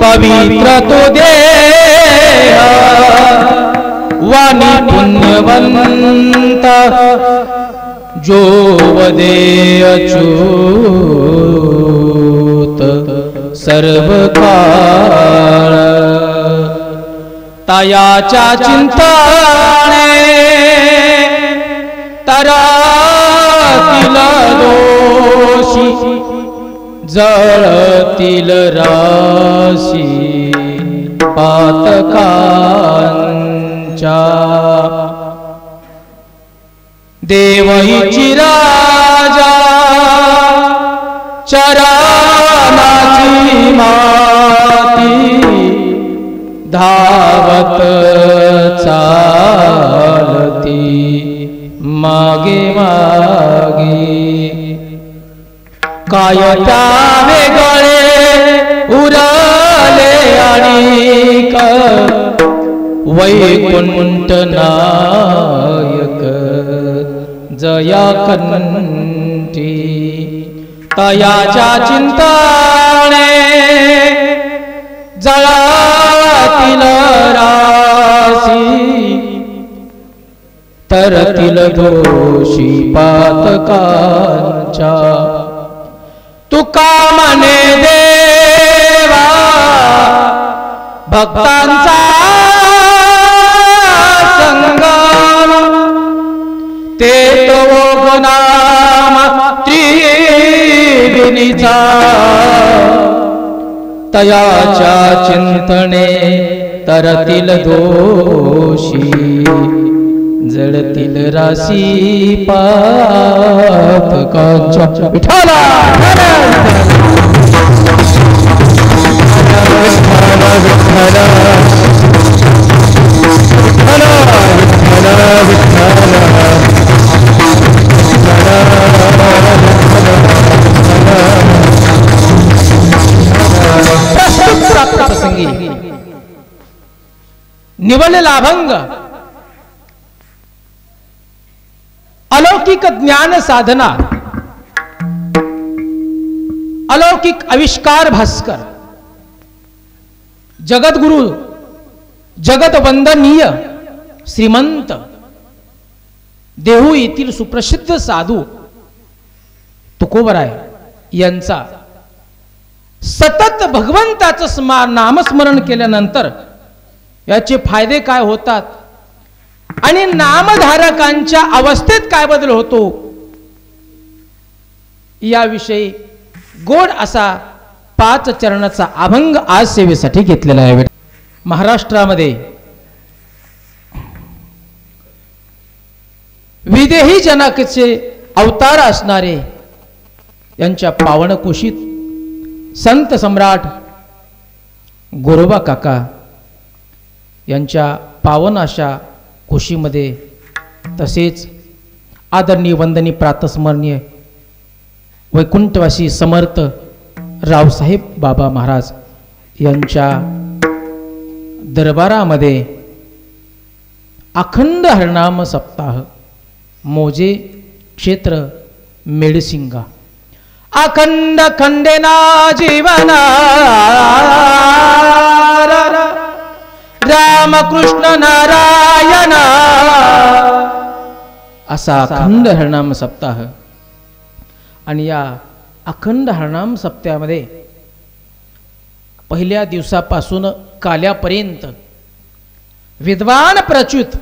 पवित्र तो देह वाणी पुण्यवंत जो वदे अच्युत सर्व काळ तयाच्या चिंतने तरातील दोषी जळतील राशी पातकांच्या देवईची राजा चरणाची माती धावत चालती मागे मागे काय त्या वेगळे उरले आणिक वैकुंठ नायक जया कंठी तयाच्या चिंतने जळातील राशी तरतील दोषी पातकांच्या तुका म्हणे देवा भक्तांचा संगम ते तो नाम त्रिविनीचा तयाच्या चिंतने तरतील दोषी जळतील राशी पातकांच्या विठ्ठला प्रसंगी निवडलेला अभंग अलौकिक ज्ञान साधना अलौकिक आविष्कार भास्कर जगद्गुरु जगत वंदनीय श्रीमंत देहू येथील सुप्रसिद्ध साधू तुकोबराय यांचा सतत भगवंताचं नामस्मरण केल्यानंतर याचे फायदे काय होतात आणि नामधारकांच्या अवस्थेत काय बदल होतो याविषयी गोड असा 5 चरणाचा अभंग आज सेवेसाठी घेतलेला आहे. महाराष्ट्रामध्ये विदेही जनकाचे अवतार असणारे यांच्या पावन कुशीत संत सम्राट गोरोबा काका यांच्या पावन अशा कुशीमध्ये तसेच आदरणीय वंदनीय प्रातस्मरणीय वैकुंठवासी समर्थ रावसाहेब बाबा महाराज यांच्या दरबारामध्ये अखंड हरिनाम सप्ताह मोजे क्षेत्र मेडसिंगा अखंड खंडेना जीवना रामकृष्ण नारायण असा अखंड हरिनाम सप्ताह आणि या अखंड हरिनाम सप्ताहामध्ये पहिल्या दिवसापासून काल्यापर्यंत विद्वान प्रच्युत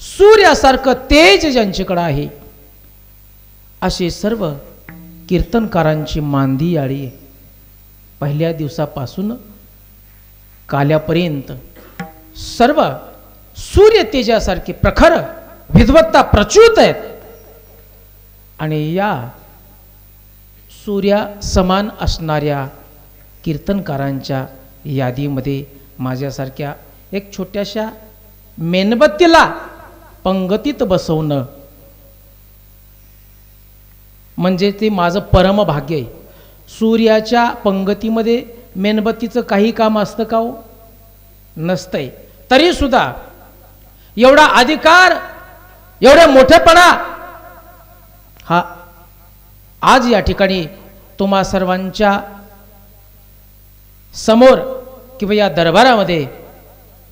सूर्यासारखं तेज ज्यांच्याकडे आहे असे सर्व कीर्तनकारांची मांदी आळी पहिल्या दिवसापासून काल्यापर्यंत सर्व सूर्य तेजासारखे प्रखर विद्वत्ता प्रच्युत आहेत आणि या सूर्या समान असणाऱ्या कीर्तनकारांच्या यादीमध्ये माझ्यासारख्या एक छोट्याशा मेणबत्तीला पंगतीत बसवणं म्हणजे ते माझं परम भाग्य आहे. सूर्याच्या पंगतीमध्ये मेणबत्तीचं काही काम असतं का हो? नसतंय. तरी सुद्धा एवढा अधिकार एवढा मोठेपणा हा आज या ठिकाणी तुम्हा सर्वांच्या समोर किंवा या दरबारामध्ये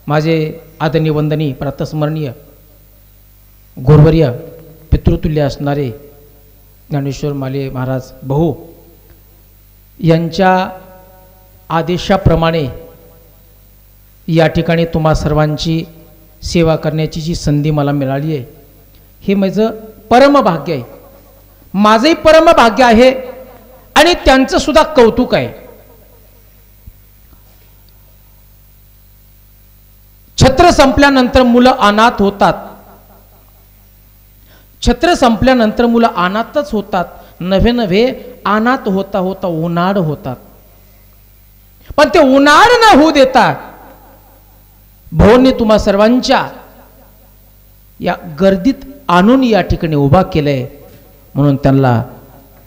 माझे आदरणीय वंदनीय प्रातस्मरणीय गुरुवर्य पितृतुल्य असणारे ज्ञानेश्वर माले महाराज भाऊ यांच्या आदेशाप्रमाणे या ठिकाणी तुम्हा सर्वांची सेवा करण्याची जी संधी मला मिळाली आहे हे माझं परमभाग्य आहे, माझंही परमभाग्य आहे आणि त्यांचं सुद्धा कौतुक आहे. छत्र संपल्यानंतर मुलं अनाथ होतात, छत्र संपल्यानंतर मुलं अनाथच होतात, नव्हे नव्हे अनाथ होता होता उन्हाळ होतात. पण ते उन्हाळ न होऊ देता भाऊंनी तुम्हा सर्वांच्या या गर्दीत आणून या ठिकाणी उभा केलंय, म्हणून त्यांना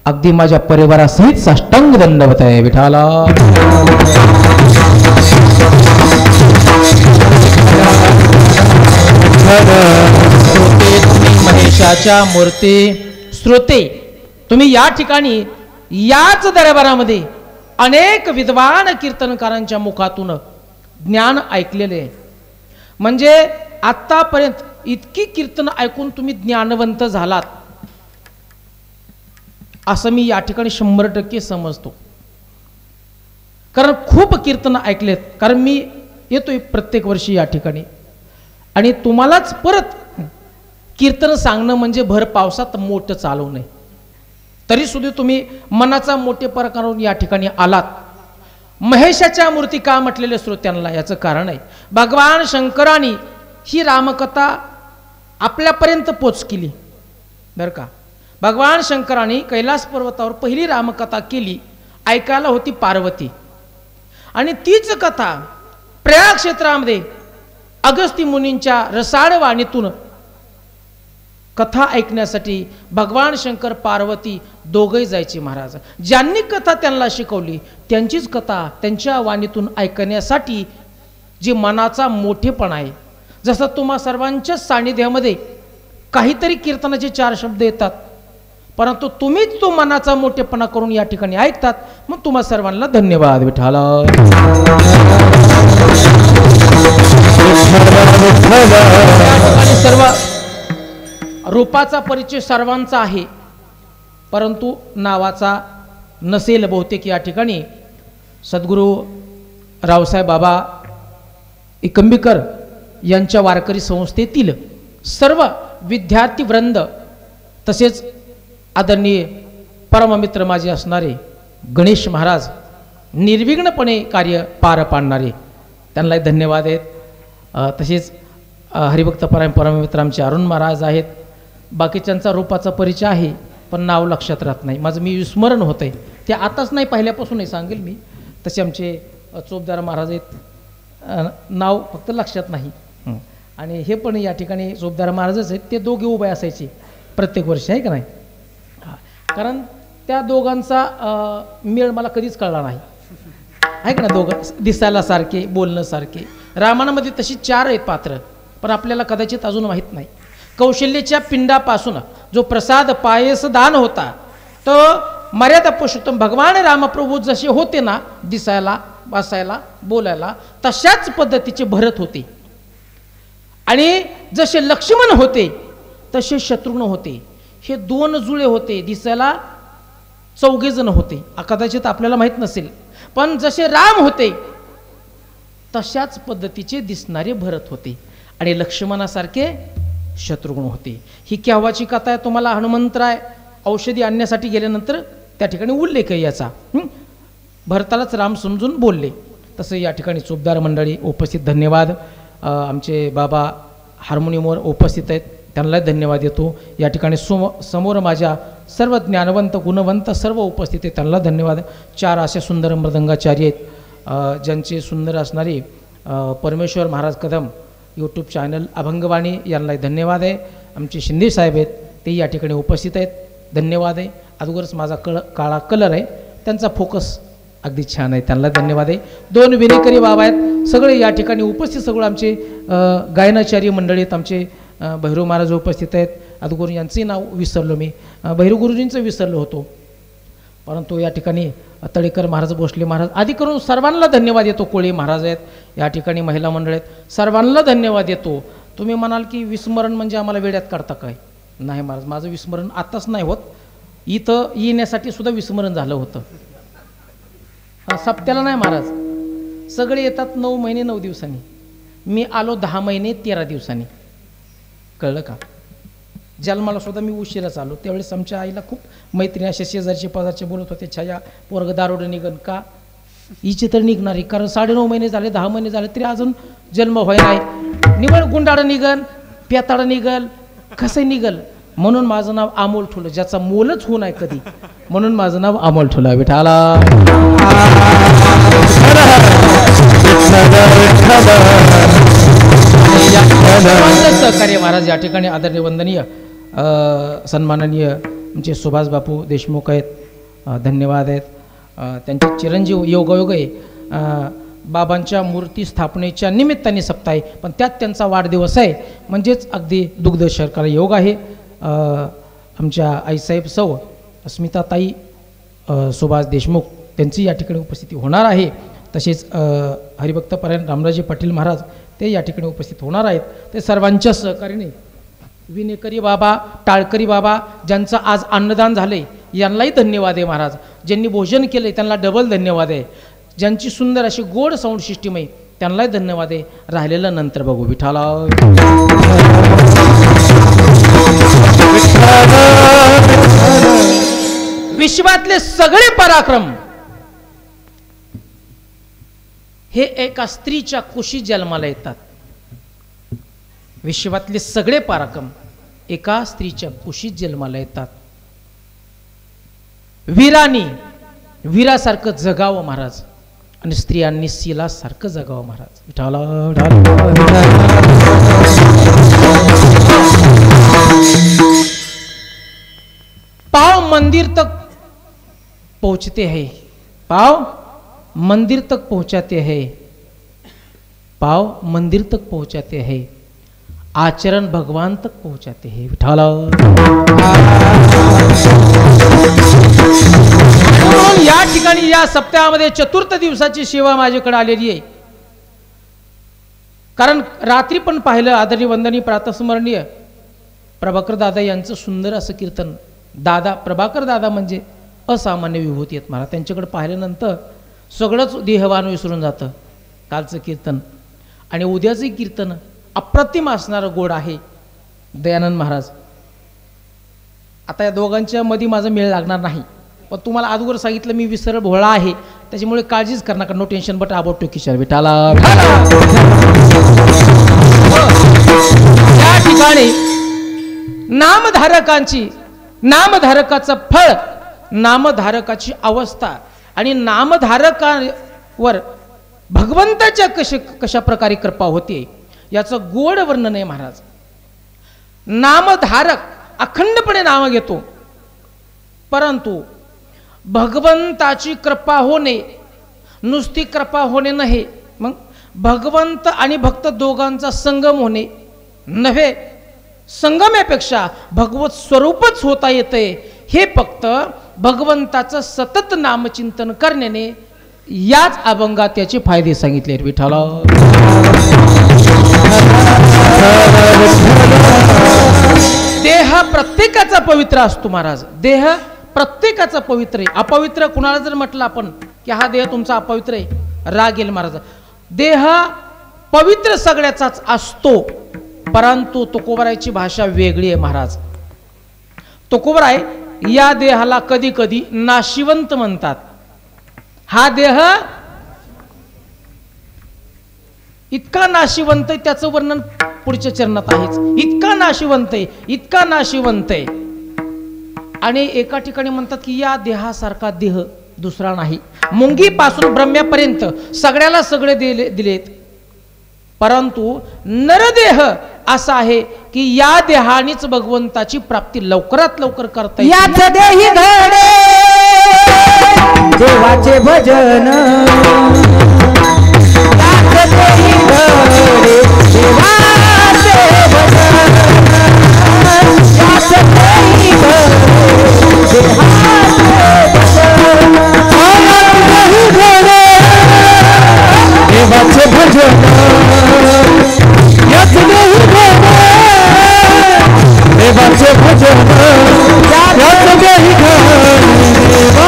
अगदी माझ्या परिवारासहित साष्टांग दंडवत आहे. विठाला महेशाच्या मूर्ती श्रोते, तुम्ही या ठिकाणी याच दरबारामध्ये अनेक विद्वान कीर्तनकारांच्या मुखातून ज्ञान ऐकलेले आहे. म्हणजे आतापर्यंत इतकी कीर्तन ऐकून तुम्ही ज्ञानवंत झालात असं मी या ठिकाणी 100% समजतो. कारण खूप कीर्तन ऐकलेत, कारण मी येतोय प्रत्येक वर्षी या ठिकाणी आणि तुम्हालाच परत कीर्तन सांगणं म्हणजे भर पावसात मोठं चालवू नये. तरी सुद्धा तुम्ही मनाचा मोठेपणा करून या ठिकाणी आलात. महेशाच्या मूर्ती का म्हटलेले श्रोत्यांना याचं कारण आहे, भगवान शंकरांनी ही रामकथा आपल्यापर्यंत पोच केली बरं का. भगवान शंकरांनी कैलास पर्वतावर पहिली रामकथा केली, ऐकायला होती पार्वती, आणि तीच कथा प्रयाग क्षेत्रामध्ये अगस्ती मुनींच्या रसाळ वाणीतून कथा ऐकण्यासाठी भगवान शंकर पार्वती दोघे जायचे महाराज. ज्यांनी कथा त्यांना शिकवली त्यांचीच कथा त्यांच्या वाणीतून ऐकण्यासाठी जी मनाचा मोठेपणा आहे. जसं तुम्हा सर्वांच्या सानिध्यामध्ये काहीतरी कीर्तनाचे 4 शब्द येतात, परंतु तुम्हीच तो मनाचा मोठेपणा करून या ठिकाणी ऐकतात, मग तुम्हा सर्वांना धन्यवाद. विठाला सर्व रूपाचा परिचय सर्वांचा आहे, परंतु नावाचा नसेल बहुतेक. या ठिकाणी सद्गुरू रावसाहेब बाबा एकंबीकर यांच्या वारकरी संस्थेतील सर्व विद्यार्थी वृंद, तसेच आदरणीय परममित्र माझे असणारे गणेश महाराज निर्विघ्नपणे कार्य पार पाडणारे, त्यांनाही धन्यवाद आहेत. तसेच हरिभक्त परममित्र आमचे अरुण महाराज आहेत. बाकीच्यांचा रूपाचा परिचय आहे पण नाव लक्षात राहत नाही, माझं मी विस्मरण होतं आहे, ते आताच नाही पहिल्यापासूनही सांगेल मी. तसे आमचे चोपदार महाराज आहेत, नाव फक्त लक्षात नाही. आणि हे पण या ठिकाणी चोपदार महाराजच आहेत, ते दोघे उभे असायचे प्रत्येक वर्षी, आहे का नाही. कारण त्या दोघांचा मेळ मला कधीच कळला नाही, आहे का ना. दोघं दिसायला सारखे, बोलणं सारखे. रामायणामध्ये तशी 4 आहेत पात्र, पण आपल्याला कदाचित अजून माहीत नाही. कौशल्याच्या पिंडापासून जो प्रसाद पायस दान होता, तो मर्यादा पुरुषोत्तम भगवान रामप्रभू जसे होते ना, दिसायला, बसायला, बोलायला, तशाच पद्धतीचे भरत होते. आणि जसे लक्ष्मण होते तसे शत्रुघ्न होते. हे 2 जुळे होते, दिसायला 4 जण होते. कदाचित आपल्याला माहीत नसेल, पण जसे राम होते तशाच पद्धतीचे दिसणारे भरत होते आणि लक्ष्मणासारखे शत्रुघ्न होते. ही केव्हाची कथा आहे तुम्हाला हनुमंतराय औषधी आणण्यासाठी गेल्यानंतर त्या ठिकाणी उल्लेख आहे याचा. भरतालाच राम समजून बोलले. तसं या ठिकाणी चोपदार मंडळी उपस्थित, धन्यवाद. आमचे बाबा हार्मोनियमवर उपस्थित आहेत, त्यांनाही धन्यवाद देतो. या ठिकाणी समोर माझ्या सर्व ज्ञानवंत गुणवंत सर्व उपस्थित आहेत, त्यांना धन्यवाद. 4 असे सुंदर मृदंगाचार्य आहेत, ज्यांचे सुंदर असणारे परमेश्वर महाराज कदम यूट्यूब चॅनल अभंगवाणी, यांनाही धन्यवाद आहे. आमचे शिंदे साहेब आहेत, ते या ठिकाणी उपस्थित आहेत, धन्यवाद आहे. अगोदरच माझा काळा कलर आहे, त्यांचा फोकस अगदी छान आहे, त्यांना धन्यवाद आहे. 2 विनेकरी बाबा आहेत, सगळे या ठिकाणी उपस्थित. सगळं आमचे गायनाचार्य मंडळी आहेत, आमचे भैरव महाराज उपस्थित आहेत. अगोदर यांचंही नाव विसरलो मी, भैरव गुरुजींचं विसरलो होतो. परंतु या ठिकाणी तळेकर महाराज, भोसले महाराज आदी करून सर्वांना धन्यवाद देतो. कोळी महाराज आहेत, या ठिकाणी महिला मंडळ आहेत, सर्वांना धन्यवाद देतो. तुम्ही म्हणाल की विस्मरण म्हणजे आम्हाला वेड्यात काढता काय? नाही महाराज, माझं विस्मरण आत्ताच नाही होत, इथं येण्यासाठी सुद्धा विस्मरण झालं होतं. सप्त्याला नाही महाराज, सगळे येतात 9 महिने 9 दिवसांनी. मी आलो 10 महिने 13 दिवसांनी. कळलं का? जन्माला सुद्धा मी उशिराच आलो. त्यावेळेस आमच्या आईला खूप मैत्रिणी असे शेजारचे पाजारचे बोलत होते, छाया पोरग दारोडं निघन का? हिची तर निघणारी, कारण 9.5 महिने झाले, 10 महिने झाले तरी अजून जन्म व्हाय नाही. निवड गुंडाळं निघन, पेताळं निघल, कसं निघल. म्हणून माझं नाव अमोल ठुलं, ज्याचा मोलच होऊ नाही कधी, म्हणून माझं नाव अमोल ठुलं. विठाला सहकार्य महाराज या ठिकाणी आदरणीय वंदनीय सन्माननीय आमचे सुभाष बापू देशमुख आहेत, धन्यवाद आहेत. त्यांचे चिरंजीव योगायोग आहे. बाबांच्या मूर्ती स्थापनेच्या निमित्ताने सप्ताह आहे, पण त्यात त्यांचा वाढदिवस आहे, म्हणजेच अगदी दुग्ध शर्करा योग आहे. आमच्या आईसाहेब सौ अस्मिताताई सुभाष देशमुख त्यांची या ठिकाणी उपस्थिती होणार आहे. तसेच हरिभक्तपरायण रामराजे पाटील महाराज ते या ठिकाणी उपस्थित होणार आहेत. ते सर्वांच्या सहकार्याने विनेकरी बाबा, टाळकरी बाबा ज्यांचं आज अन्नदान झाले यांनाही धन्यवाद आहे महाराज. ज्यांनी भोजन केले त्यांना डबल धन्यवाद आहे. ज्यांची सुंदर अशी गोड साऊंड सिस्टीम आहे त्यांनाही धन्यवाद आहे. राहिलेलं नंतर बघू. विठाला विश्वातले सगळे पराक्रम हे एका स्त्रीच्या कुशीत जन्माला येतात. विश्वातले सगळे पराक्रम एका स्त्रीच्या कुशीत जन्माला येतात. वीरांनी वीरासारखं जगावं महाराज, आणि स्त्रियांनी शिलासारखं जगावं महाराज. विठाला पाव मंदिर तक पहुंचते हैं, पाव मंदिर तक पहुंचाते हैं, पाव मंदिर तक पहुंचाते हैं, आचरण भगवान तक पहुंचाते हैं. विठाला या ठिकाणी या सप्ताहामध्ये चतुर्थ दिवसाची सेवा माझ्याकडे आलेली आहे. कारण रात्री पण पाहिलं आदरणीय वंदनीय प्रातस्मरणीय प्रभाकर दादा यांचं सुंदर असं कीर्तन. दादा प्रभाकर दादा म्हणजे असामान्य विभूती आहेत मला. त्यांच्याकडे पाहिल्यानंतर सगळंच देहवान विसरून जातं. कालचं कीर्तन आणि उद्याचंही कीर्तन अप्रतिम असणारं गोड आहे. दयानंद महाराज, आता या दोघांच्या मध्ये माझा मेळ लागणार नाही, पण तुम्हाला अगोदर सांगितलं मी विसर भोळा आहे, त्याच्यामुळे काळजीच करणार का. No tension but about to Kishor. विठाला या ठिकाणी नामधारकांची, नामधारकाचं फळ, नामधारकाची अवस्था आणि नामधारकावर भगवंताच्या कशा प्रकारे कृपा होते याचं गोड वर्णन आहे महाराज. नामधारक अखंडपणे नाम घेतो, परंतु भगवंताची कृपा होणे, नुसती कृपा होणे नाही, मग भगवंत आणि भक्त दोघांचा संगम होणे नव्हे, संगमापेक्षा भगवत स्वरूपच होता येते. हे फक्त भगवंताचं सतत नामचिंतन करण्याने, याच अभंगात त्याचे फायदे सांगितले. विठाला देह प्रत्येकाचा पवित्र असतो महाराज. देह प्रत्येकाचा पवित्र आहे. अपवित्र कुणाला जर म्हटलं आपण की हा देह तुमचा अपवित्र आहे, राग येईल महाराज. देह पवित्र सगळ्याचाच असतो, परंतु तुकोबरायची भाषा वेगळी आहे महाराज. तुकोबराय या देहाला कधी कधी नाशिवंत म्हणतात. हा देह इतका नाशिवंत आहे, त्याचं वर्णन पुढच्या चरणात आहेच. इतका नाशिवंत आहे, इतका नाशिवंत आहे. आणि एका ठिकाणी म्हणतात की या देहासारखा देह दुसरा नाही. मुंगीपासून ब्रह्म्यापर्यंत सगळ्याला सगळे दिलेत, परंतु नरदेह असा आहे की या देहानेच भगवंताची प्राप्ती लवकरात लवकर करता येते. याच देही घडे देवाचे भजन, याच देही घडे देवाचे भजन, याच देही घडे देवाचे भजन. भजन याच देही धड देवाचे भजन याच देही धड देवाचे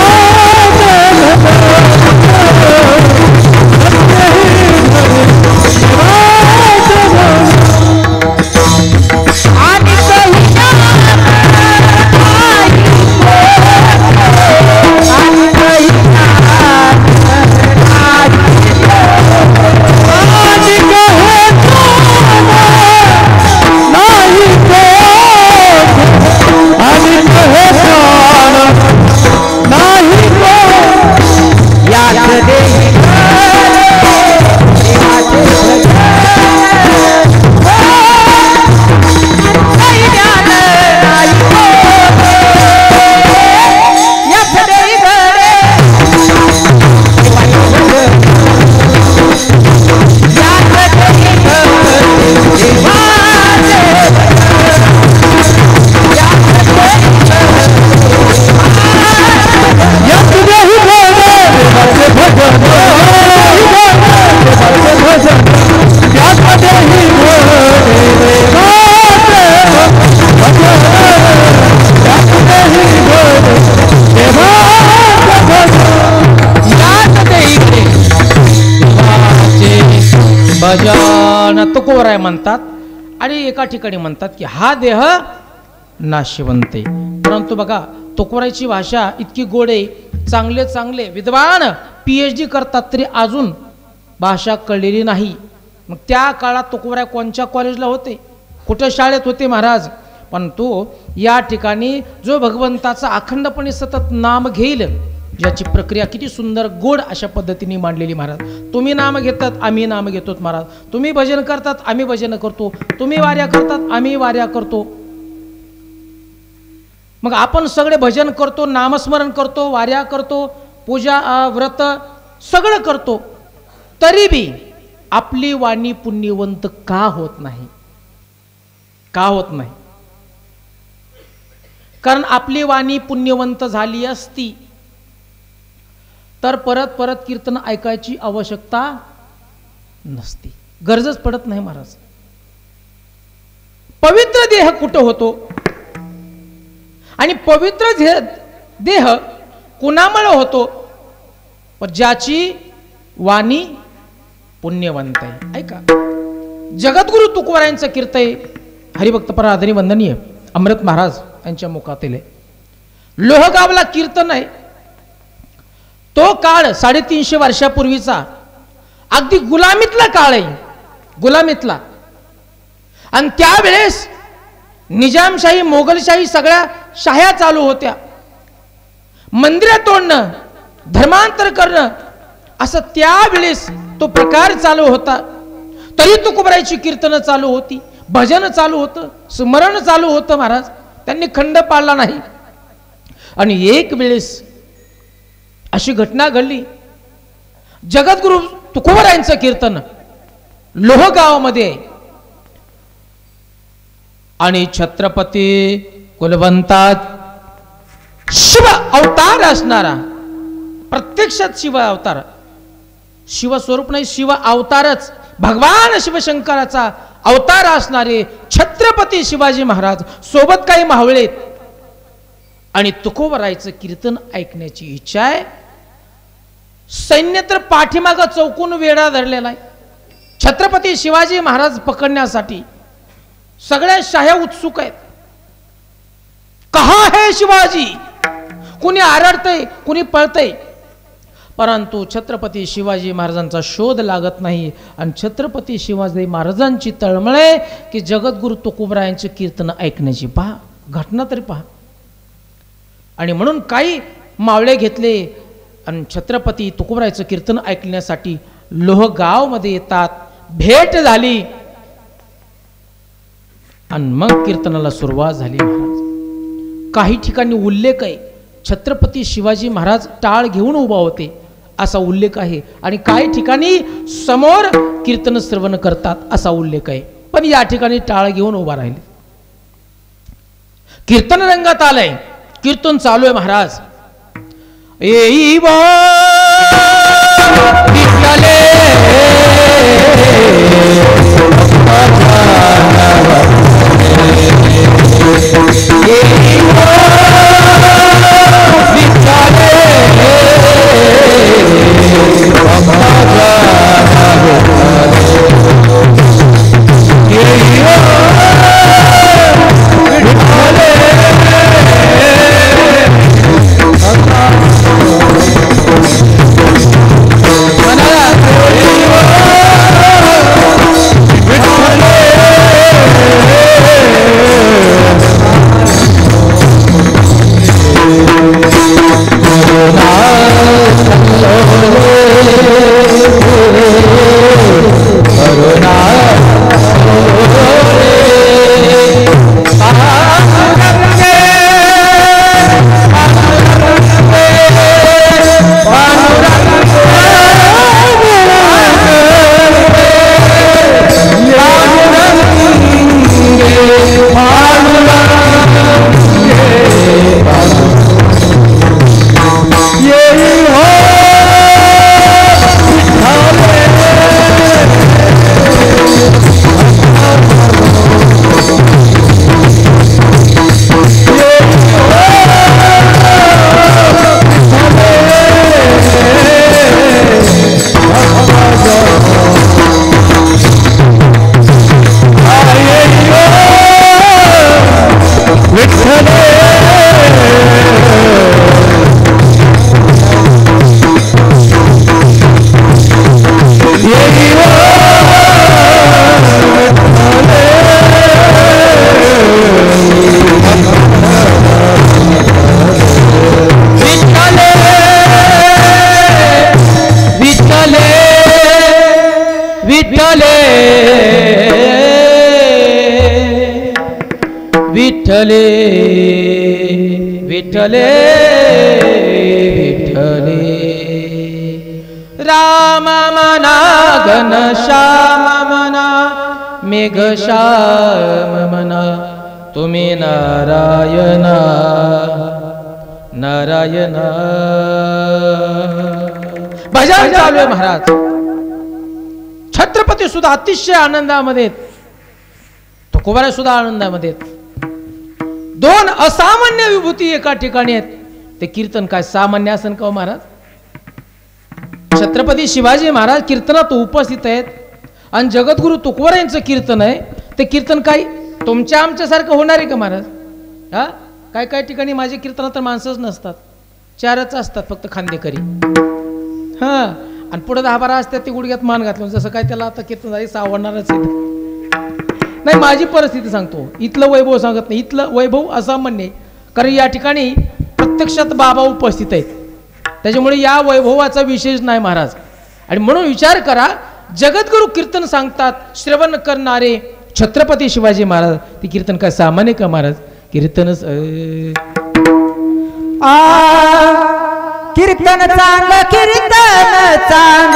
भजन तुकोबराय म्हणतात आणि एका ठिकाणी म्हणतात की हा देह नाशिवंत आहे. परंतु बघा तुकोबरायची भाषा इतकी गोड आहे. चांगले चांगले विद्वान PhD करतात तरी अजून भाषा कळलेली नाही. मग त्या काळात तुकोबराय कोणत्या कॉलेजला होते, कुठं शाळेत होते महाराज. पण तो या ठिकाणी जो भगवंताचा अखंडपणे सतत नाम घेईल, ज्याची प्रक्रिया किती सुंदर गोड अशा पद्धतीने मांडलेली महाराज. तुम्ही नाम घेतात, आम्ही नाम घेतो महाराज. तुम्ही भजन करतात, आम्ही भजन करतो. तुम्ही वाऱ्या करतात, आम्ही वाऱ्या करतो. मग आपण सगळे भजन करतो, नामस्मरण करतो, वाऱ्या करतो, पूजा व्रत सगळं करतो, तरी बी आपली वाणी पुण्यवंत का होत नाही? का होत नाही? कारण आपली वाणी पुण्यवंत झाली असती तर परत परत कीर्तन ऐकायची आवश्यकता नसती, गरजच पडत नाही महाराज. पवित्र देह कुठं होतो आणि पवित्र देह कुणामुळे होतो? पण ज्याची वाणी पुण्यवंत आहे. ऐका, जगद्गुरु तुकोबरायांचं कीर्तन आहे, हरिभक्त पराधनी वंदनीय अमृत महाराज यांच्या मुखातील आहे. लोहगावला कीर्तन आहे. तो काळ 350 वर्षापूर्वीचा अगदी गुलामीतला काळ आहे, गुलामीतला. आणि त्यावेळेस निजामशाही, मोगलशाही सगळ्या शाह्या चालू होत्या. मंदिरं तोडणं, धर्मांतर करणं, असं त्यावेळेस तो प्रकार चालू होता. तरी तुकोबरायची कीर्तन चालू होती, भजन चालू होतं, स्मरण चालू होतं महाराज. त्यांनी खंड पाळला नाही. आणि एक वेळेस अशी घटना घडली, जगद्गुरु तुकोबरायांचं कीर्तन लोहगावामध्ये आणि छत्रपती कुलवंतात शिव अवतार असणारा, प्रत्यक्षात शिव अवतार, शिवस्वरूप नाही, शिव अवतारच, भगवान शिवशंकराचा अवतार असणारे छत्रपती शिवाजी महाराज, सोबत काही मावळे आणि तुकोबरायचं कीर्तन ऐकण्याची इच्छा आहे. सैन्य तर पाठीमागं चौकून वेढा धरलेला आहे छत्रपती शिवाजी महाराज पकडण्यासाठी. सगळ्या शाह्या उत्सुक आहेत. कहा है शिवाजी? कुणी आरडतंय, कुणी पळतंय, परंतु छत्रपती शिवाजी महाराजांचा शोध लागत नाही. आणि छत्रपती शिवाजी महाराजांची तळमळे की जगद्गुरु तुकोबरायांचे कीर्तन ऐकण्याची. पहा घटना तरी पहा. आणि म्हणून काही मावळे घेतले आणि छत्रपती तुकोबरायचं कीर्तन ऐकण्यासाठी लोहगावमध्ये येतात. भेट झाली आणि मग कीर्तनाला सुरुवात झाली महाराज. काही ठिकाणी उल्लेख आहे, छत्रपती शिवाजी महाराज टाळ घेऊन उभा होते असा उल्लेख आहे. आणि काही ठिकाणी समोर कीर्तन श्रवण करतात असा उल्लेख आहे. पण या ठिकाणी टाळ घेऊन उभा राहिले. कीर्तन रंगात आलंय, कीर्तन चालू आहे महाराज. विठ्ठले करुणा विठ्ठले विठ्ठले विठ्ठले राम मना घनश्याम मना मेघश्याम मना तुम्ही नारायणा नारायणा. भजन चालू आहे महाराज. छत्रपती सुद्धा अतिशय आनंदामध्ये, तुकोबारा सुद्धा आनंदामध्ये. दोन असामान्य विभूती एका ठिकाणी आहेत. ते कीर्तन काय सामान्य असन का महाराज? छत्रपती शिवाजी महाराज कीर्तनात उपस्थित आहेत आणि जगद्गुरु तुकोबार यांचं कीर्तन आहे. ते कीर्तन काय तुमच्या आमच्यासारखं होणार आहे का महाराज? हा, काय काय ठिकाणी माझे कीर्तनात तर माणसंच नसतात, चारच असतात फक्त खांदेकरी. हा, आणि पुढे 10-12 असतात ते गुडघ्यात मान घातलं, जसं काय त्याला आता कीर्तन झाली सावडणारच आहे. नाही, माझी परिस्थिती सांगतो, इथलं वैभव सांगत नाही. इथलं वैभव असामान्य, कारण या ठिकाणी प्रत्यक्षात बाबा उपस्थित आहेत, त्याच्यामुळे या वैभवाचा विशेष नाही महाराज. आणि म्हणून विचार करा, जगद्गुरु कीर्तन सांगतात, श्रवण करणारे छत्रपती शिवाजी महाराज. ते कीर्तन काय सामान्य का महाराज? कीर्तनच कीर्तन चांग कीर्तन चांग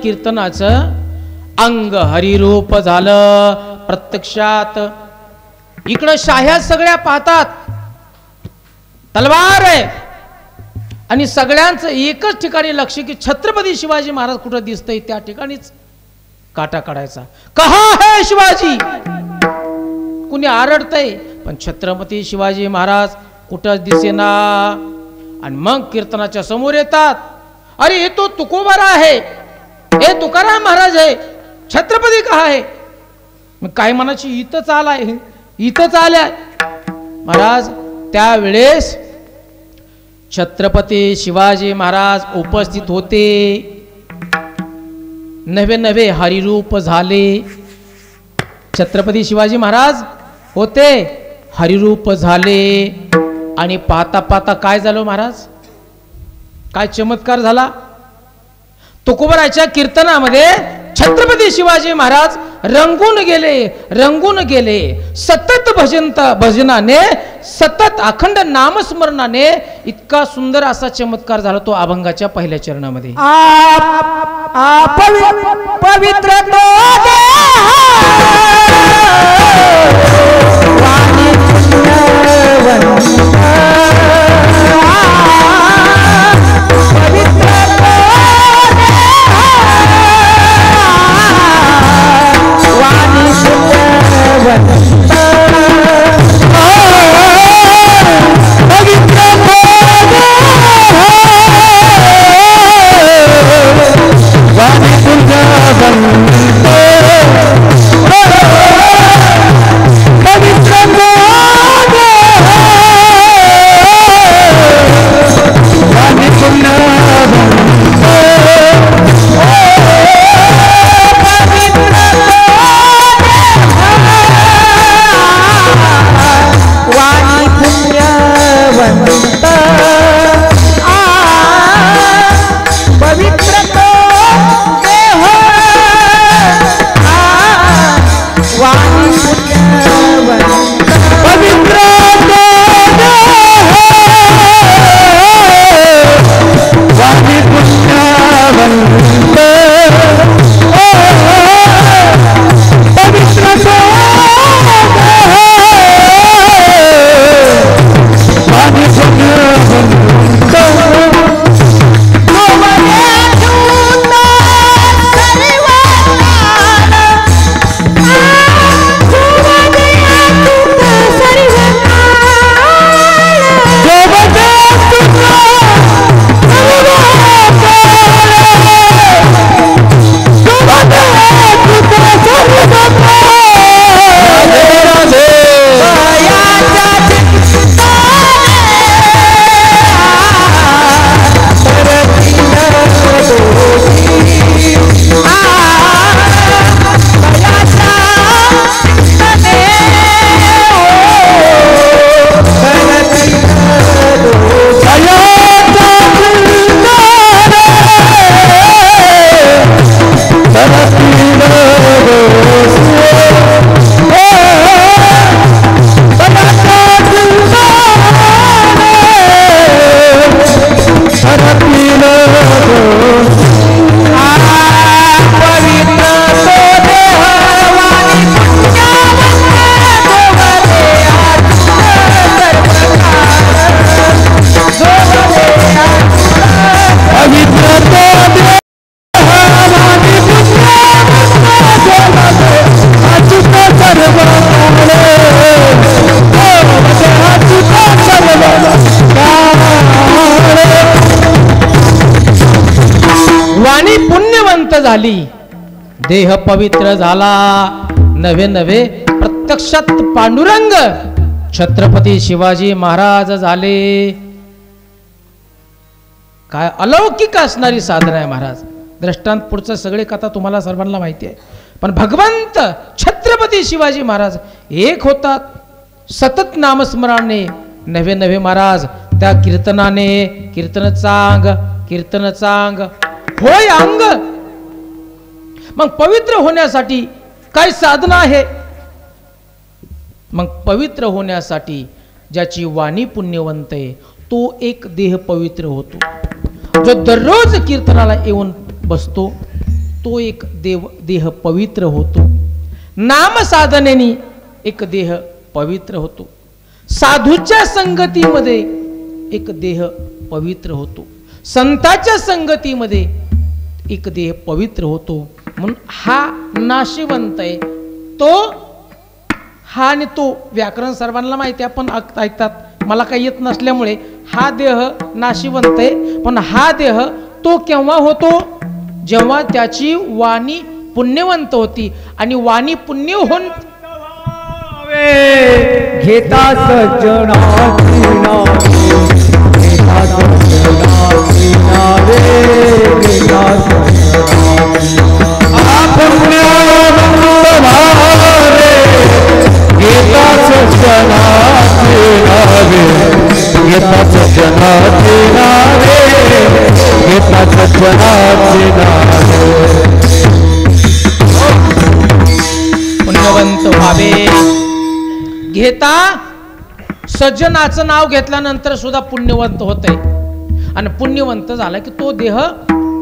कीर्तनाचं अंग हरिरूप झालं. प्रत्यक्षात इकडं शाह्या सगळ्या पाहतात, तलवार आहे, आणि सगळ्यांचं एकच ठिकाणी लक्ष की छत्रपती शिवाजी महाराज कुठं दिसतंय त्या ठिकाणीच काटा काढायचा. कहा है शिवाजी? कुणी आरडतंय, पण छत्रपती शिवाजी महाराज कुठंच दिसेना. आणि मग कीर्तनाच्या समोर येतात. अरे हे तो तुकोबारा आहे, हे तुकाराम महाराज आहे, छत्रपती कहा आहे. मग काय म्हणायची, इथंच आलाय, इथंच आल्या. महाराज त्यावेळेस छत्रपती शिवाजी महाराज उपस्थित होते. नवे नवे हरिरूप झाले. छत्रपती शिवाजी महाराज होते, हरिरूप झाले. आणि पाहता पाहता काय झालं महाराज, काय चमत्कार झाला. तुकोबाराच्या कीर्तनामध्ये छत्रपती शिवाजी महाराज रंगून गेले. सतत भजनाने, सतत अखंड नामस्मरणाने इतका सुंदर असा चमत्कार झाला तो अभंगाच्या पहिल्या चरणामध्ये. पवित्र तो झाली, देह पवित्र झाला. नवे नवे प्रत्यक्षात पांडुरंग छत्रपती शिवाजी महाराज झाले. काय अलौकिक असणारी साधना आहे महाराज. दृष्टांत पुढचं सगळे कथा तुम्हाला सर्वांना माहिती आहे. पण भगवंत छत्रपती शिवाजी महाराज एक होतात. सतत नामस्मरणाने नवे नवे महाराज त्या कीर्तनाने, कीर्तन चांग होय अंग. मग पवित्र होण्यासाठी काय साधना आहे. मग पवित्र होण्यासाठी ज्याची वाणी पुण्यवंत आहे तो एक देह पवित्र होतो. जो दररोज कीर्तनाला येऊन बसतो तो एक देह पवित्र होतो. नाम साधनेने एक देह पवित्र होतो. साधूच्या संगतीमध्ये एक देह पवित्र होतो. संतांच्या संगतीमध्ये एक देह पवित्र होतो. म्हणून हा नाशिवंत आहे तो, हा आणि तो व्याकरण सर्वांना माहिती आहे. आपण ऐकतात, मला काही येत नसल्यामुळे हा देह नाशिवंत आहे, पण हा देह तो केव्हा होतो जेव्हा त्याची वाणी पुण्यवंत होती, आणि वाणी पुण्य होऊन घेता सज्जनाची नावे, घेता सज्जनाची नावे, घेता सज्जनाची नावे, घेता सज्जनाची नावे, घेता सज्जनाची नावे, घेता सज्जनाची नावे. पुण्यवंत व्हावे. घेता सज्जनाचं नाव घेतल्यानंतर सुद्धा पुण्यवंत होते, आणि पुण्यवंत झाला की तो देह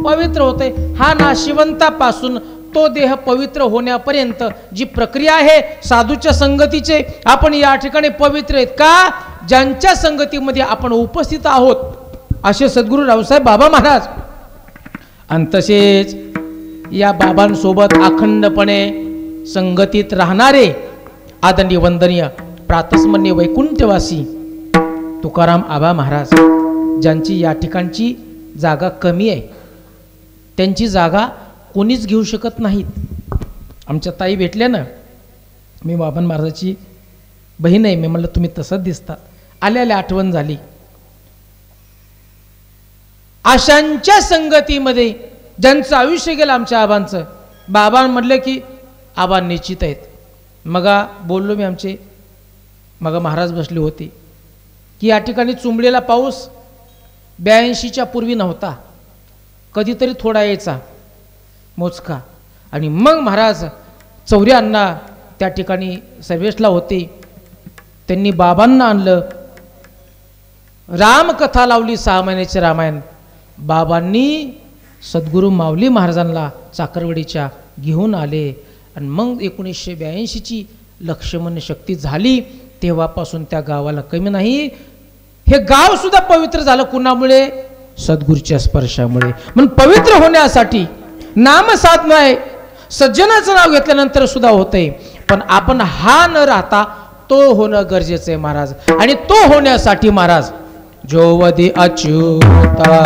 पवित्र होते. हा नाशिवंतापासून तो देह पवित्र होण्यापर्यंत जी प्रक्रिया आहे साधूच्या संगतीचे, आपण या ठिकाणी पवित्र आहेत का, ज्यांच्या संगतीमध्ये आपण उपस्थित आहोत असे सद्गुरू रावसाहेब बाबा महाराज. आणि तसेच या बाबांसोबत अखंडपणे संगतीत राहणारे आदरणीय वंदनीय प्रातस्मरणीय वैकुंठवासी तुकाराम आबा महाराज, ज्यांची या ठिकाणची जागा कमी आहे, त्यांची जागा कोणीच घेऊ शकत नाहीत. आमच्या ताई भेटल्या ना, मी बाबा महाराजाची बहीण आहे, मी म्हणलं तुम्ही तसंच दिसतात, आल्याला आठवण झाली. अशांच्या संगतीमध्ये ज्यांचं आयुष्य गेलं आमच्या आबांचं, बाबा म्हणले की आबा निश्चित आहेत. मगा बोललो मी, आमचे मग महाराज बसले होते की या ठिकाणी चुंबलेला पाऊस 82च्या पूर्वी नव्हता, कधीतरी थोडा यायचा मोजका, आणि मग महाराज चौऱ्यांना त्या ठिकाणी सर्वेसला होते, त्यांनी बाबांना आणलं, रामकथा लावली 6 महिन्याचे रामायण. बाबांनी सद्गुरू माऊली महाराजांना चाकरवडीच्या घेऊन आले, आणि मग 1982ची लक्ष्मण शक्ती झाली. तेव्हापासून त्या गावाला कमी नाही, हे गाव सुद्धा पवित्र झालं. कुणामुळे? सद्गुरूच्या स्पर्शामुळे. म्हणून पवित्र होण्यासाठी नामसाधना आहे, सज्जनाचं नाव घेतल्यानंतर सुद्धा होतंय, पण आपण हा न राहता तो होणं गरजेचं आहे महाराज. आणि तो होण्यासाठी महाराज जो वदी अच्युता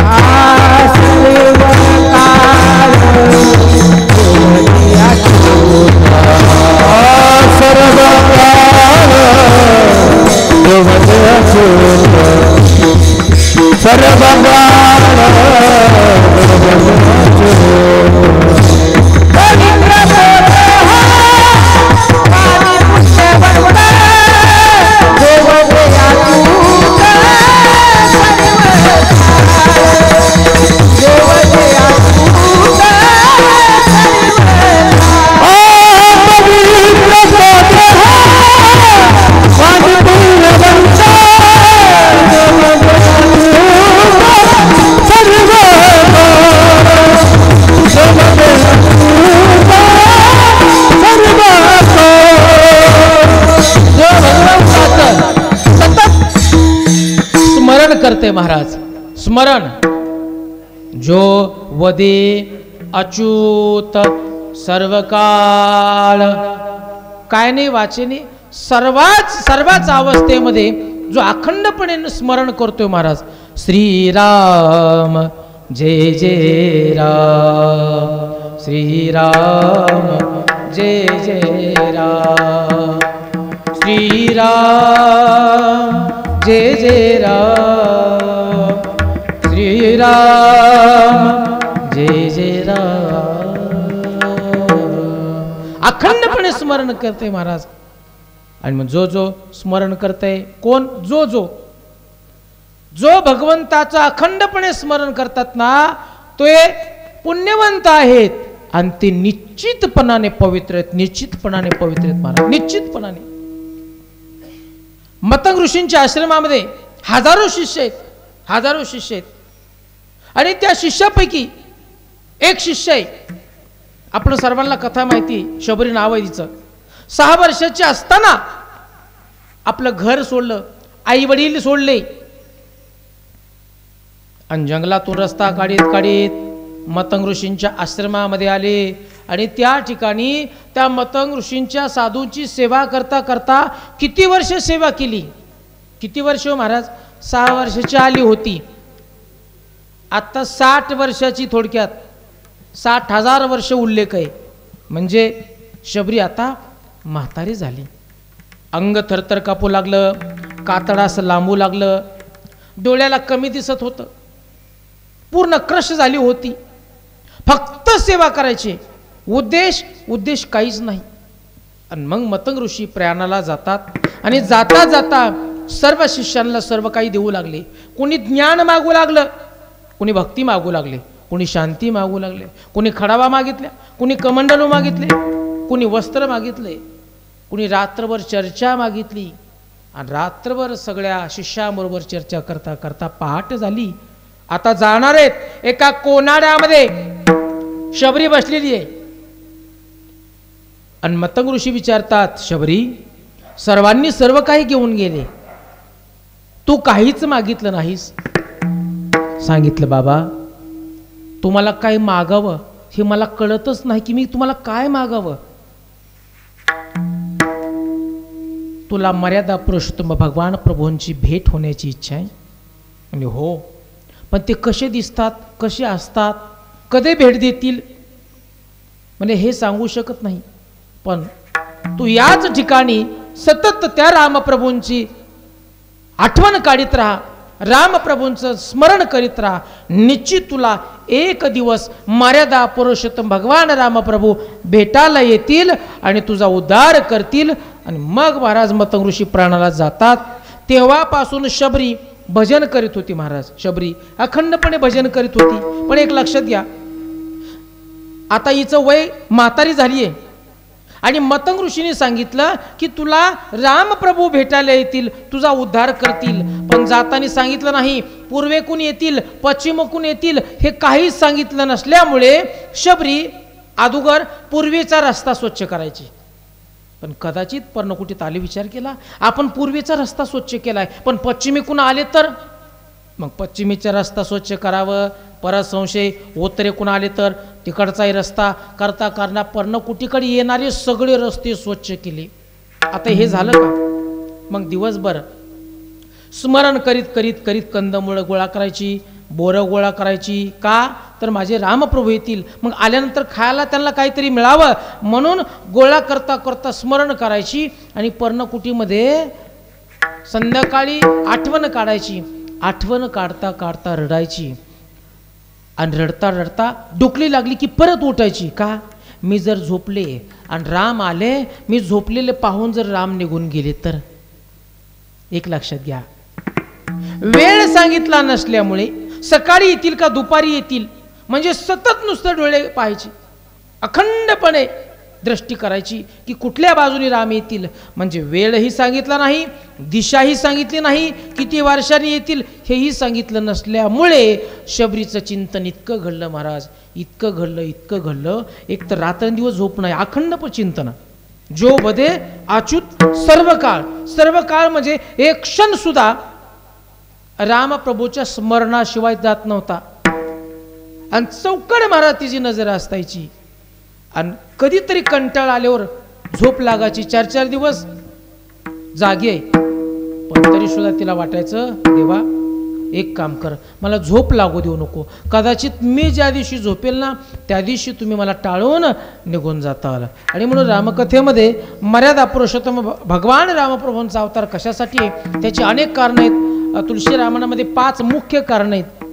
करते महाराज. स्मरण जो वदे अच्युत सर्वकाळ, काय नाही वाचेने, सर्वाच अवस्थेमध्ये जो अखंडपणे स्मरण करतोय महाराज. श्रीराम जय जय राम, श्रीराम जय जय राम, श्रीराम जय जय राम, श्रीराम जय जय राम. अखंडपणे स्मरण करते महाराज. आणि मग जो स्मरण करते, कोण? जो भगवंताचं अखंडपणे स्मरण करतात ना, तो पुण्यवंत आहेत, आणि ते निश्चितपणाने पवित्र आहेत. निश्चितपणाने पवित्र आहेत महाराज, निश्चितपणाने. मतंग ऋषींच्या आश्रमामध्ये हजारो शिष्य आहेत, आणि त्या शिष्यापैकी एक शिष्य आहे, आपण सर्वांना कथा माहिती, शबरी नाव आहे तिचं. 6 वर्षाचे असताना आपलं घर सोडलं, आई वडील सोडले, आणि जंगलातून रस्ता काढीत मतंग ऋषींच्या आश्रमामध्ये आले. आणि त्या ठिकाणी त्या मतंग ऋषींच्या साधूंची सेवा करता करता किती वर्ष सेवा केली? किती वर्ष हो महाराज? 6 वर्षाची आली होती, आता 60 वर्षाची, थोडक्यात 60,000 वर्ष उल्लेख आहे. म्हणजे शबरी आता म्हातारी झाली. अंग थरथर कापू लागलं, कातडास लांबू लागलं, डोळ्याला कमी दिसत होतं, पूर्ण क्रश झाली होती. फक्त सेवा करायची, उद्देश काहीच नाही. आणि मग मतंग ऋषी प्रयाणाला जातात आणि जाता जाता सर्व शिष्यांना सर्व काही देऊ लागले. कोणी ज्ञान मागू लागलं, कोणी भक्ती मागू लागले, कोणी शांती मागू लागले, कोणी खडावा मागितल्या, कोणी कमंडलू मागितले, कोणी वस्त्र मागितले, कोणी रात्रभर चर्चा मागितली. आणि रात्रभर सगळ्या शिष्याबरोबर चर्चा करता करता पहाट झाली. आता जाणार आहेत. एका कोनाड्यामध्ये शबरी बसलेली आहे. आणि मतंग ऋषी विचारतात, शबरी, सर्वांनी सर्व काही घेऊन गेले, तू काहीच मागितलं नाहीस. सांगितलं, बाबा तुम्हाला काय मागावं हे मला कळतच नाही की मी तुम्हाला काय मागावं. तुला मर्यादा पुरुषोत्तम भगवान प्रभूंची भेट होण्याची इच्छा आहे. म्हणजे हो, पण ते कसे दिसतात, कसे असतात, कधी भेट देतील म्हणजे हे सांगू शकत नाही. पण तू याच ठिकाणी सतत त्या रामप्रभूंची आठवण काढीत राहा, रामप्रभूंचं स्मरण करीत राहा. निश्चित तुला एक दिवस मर्यादा पुरुषोत्तम भगवान रामप्रभू भेटायला येतील आणि तुझा उद्धार करतील. आणि मग महाराज मतंग ऋषी प्राणाला जातात. तेव्हापासून शबरी भजन करीत होती. महाराज शबरी अखंडपणे भजन करीत होती. पण एक लक्षात घ्या, आता हिचं वय म्हातारी झाली आहे आणि मतंग ऋषीने सांगितलं की तुला रामप्रभू भेटायला येतील, तुझा उद्धार करतील. पण जाताना सांगितलं नाही पूर्वेकून येतील, पश्चिमेकून येतील, हे काहीच सांगितलं नसल्यामुळे शबरी अगोदर पूर्वेचा रस्ता स्वच्छ करायची. पण कदाचित पर्णकुटीत आले, विचार केला आपण पूर्वेचा रस्ता स्वच्छ केलाय, पण पश्चिमेकून आले तर मग पश्चिमेचा रस्ता स्वच्छ करावं. परत संशय, उत्तरेकून आले तर तिकडचाही रस्ता करता करता पर्णकुटीकडे येणारे सगळे रस्ते स्वच्छ केले. आता हे झालं का? मग दिवसभर स्मरण करीत करीत करीत कंदमुळं गोळा करायची, बोरं गोळा करायची. का तर माझे रामप्रभू येतील, मग आल्यानंतर खायला त्यांना काहीतरी मिळावं म्हणून गोळा करता करता स्मरण करायची. आणि पर्णकुटीमध्ये संध्याकाळी आठवण काढायची. आठवण काढता काढता रडायची. आणि रडता रडता डोकली लागली की परत उठायची. का? मी जर झोपले आणि राम आले, मी झोपलेले पाहून जर राम निघून गेले तर. एक लक्षात घ्या, वेळ सांगितला नसल्यामुळे सकाळी येतील का दुपारी येतील म्हणजे सतत नुसतं डोळे पाहायचे, अखंडपणे दृष्टी करायची की कुठल्या बाजूने राम येतील. म्हणजे वेळही सांगितला नाही, दिशाही सांगितली नाही, किती वर्षांनी येतील हेही सांगितलं नसल्यामुळे शबरीचं चिंतन इतकं घडलं महाराज, इतकं घडलं, इतकं घडलं. एक तर रात्रंदिवस झोप नाही, अखंड चिंतन. जो बदे अच्युत सर्व काळ म्हणजे एक क्षण सुद्धा रामप्रभूच्या स्मरणाशिवाय जात नव्हता. आणि चौकड महाराज तिची नजर असायची. आणि कधीतरी कंटाळ आल्यावर झोप लागायची. 4-4 दिवस जागी आहे, पण तरी सुद्धा तिला वाटायचं, देवा एक काम कर, मला झोप लागू देऊ नको. कदाचित मी ज्या दिवशी झोपेल ना त्या दिवशी तुम्ही मला टाळून निघून जाता आला. आणि म्हणून रामकथेमध्ये मर्यादा पुरुषोत्तम भगवान रामप्रभूंचा अवतार कशासाठी आहे त्याची अनेक कारणं आहेत. तुळशी रामायणामध्ये 5 मुख्य कारणं आहेत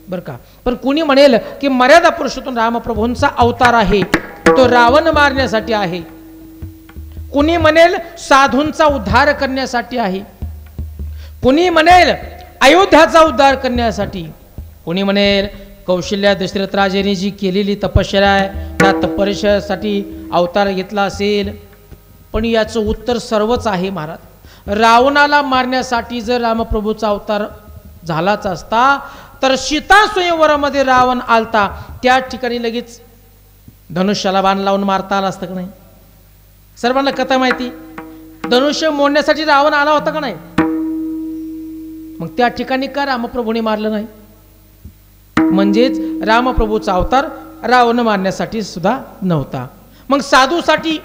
बरं का. पण कुणी म्हणेल की मर्यादा पुरुषोत्तम रामप्रभूंचा अवतार आहे, तो रावण मारण्यासाठी आहे. कुणी म्हणेल साधूंचा उद्धार करण्यासाठी आहे. कुणी म्हणेल अयोध्याचा उद्धार करण्यासाठी. कुणी म्हणेल कौशल्या दशरथ राजेने जी केलेली तपश्चर्या आहे त्या तपश्चर्यासाठी अवतार घेतला असेल. पण याचं उत्तर सर्वच आहे महाराज. रावणाला मारण्यासाठी जर रामप्रभूचा अवतार झालाच असता तर सीता स्वयंवरामध्ये रावण आलता, त्या ठिकाणी लगेच धनुष्याला बाण लावून मारता आला असतं का नाही? सर्वांना कथा माहिती, धनुष्य मोडण्यासाठी रावण आला होता का नाही? मग त्या ठिकाणी का रामप्रभूने मारलं नाही? म्हणजेच रामप्रभूचा अवतार रावण मारण्यासाठी सुद्धा नव्हता. मग साधूसाठी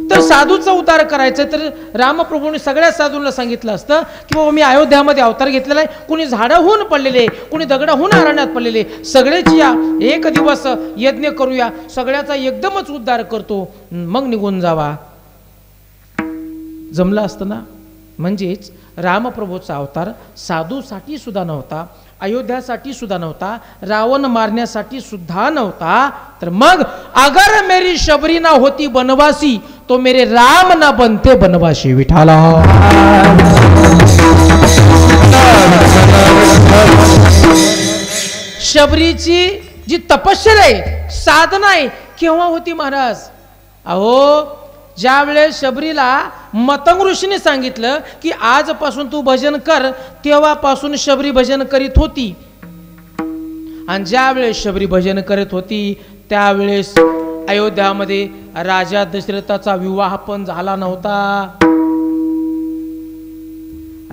तर साधूचा उद्धार करायचा तर रामप्रभूंनी सगळ्या साधूंना सांगितलं असतं की बाबा मी अयोध्यामध्ये अवतार घेतलेला आहे, कुणी झाडाहून पडलेले, कुणी दगडाहून अरण्यात पडलेले, सगळेच या एक दिवस यज्ञ करूया, सगळ्याचा एकदमच उद्धार करतो, मग निघून जावा. जमलं असतं ना. म्हणजेच रामप्रभूचा अवतार साधूसाठी सुद्धा नव्हता, अयोध्यासाठी सुद्धा नव्हता, रावण मारण्यासाठी सुद्धा नव्हता. तर मग अगर मेरी शबरी ना होती बनवासी तो मेरे राम ना बनते बनवासी. विठाला शबरीची जी तपश्चर्या आहे, साधना आहे, केव्हा होती महाराज? अहो, ज्या वेळेस शबरीला मतंग ऋषीने सांगितलं की आजपासून तू भजन कर, तेव्हापासून शबरी भजन करीत होती. आणि ज्या वेळेस शबरी भजन करत होती त्यावेळेस अयोध्यामध्ये राजा दशरथाचा विवाह पण झाला नव्हता.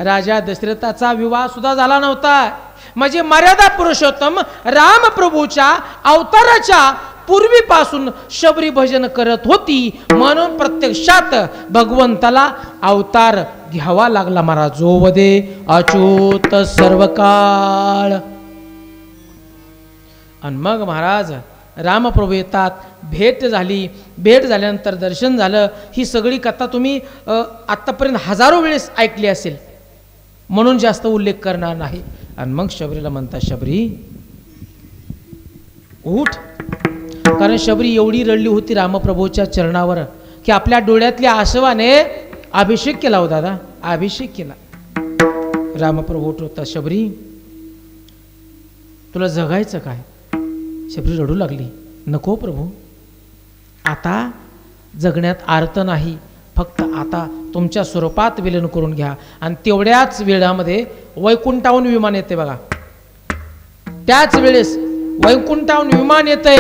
राजा दशरथाचा विवाह सुद्धा झाला नव्हता. म्हणजे मर्यादा पुरुषोत्तम रामप्रभूच्या अवताराच्या पूर्वीपासून शबरी भजन करत होती, म्हणून प्रत्यक्षात भगवंताला अवतार घ्यावा लागला. महाराज जो वदे अच्युत सर्व काळ. आणि मग महाराज रामप्रभू येतात, भेट झाली, भेट झाल्यानंतर दर्शन झालं. ही सगळी कथा तुम्ही आत्तापर्यंत हजारो वेळेस ऐकली असेल, म्हणून जास्त उल्लेख करणार नाही. आणि मग शबरीला म्हणतात, शबरी उठ. कारण शबरी एवढी रडली होती रामप्रभूच्या चरणावर की आपल्या डोळ्यातल्या आसवाने अभिषेक केला हो दादा, अभिषेक केला. रामप्रभू उठवतात, शबरी तुला जगायचं काय? शबरी रडू लागली, नको प्रभू, आता जगण्यात अर्थ नाही, फक्त आता तुमच्या स्वरूपात विलीन करून घ्या. आणि तेवढ्याच वेळामध्ये वैकुंठाहून विमान येते बघा. त्याच वेळेस वैकुंठाहून विमान येते.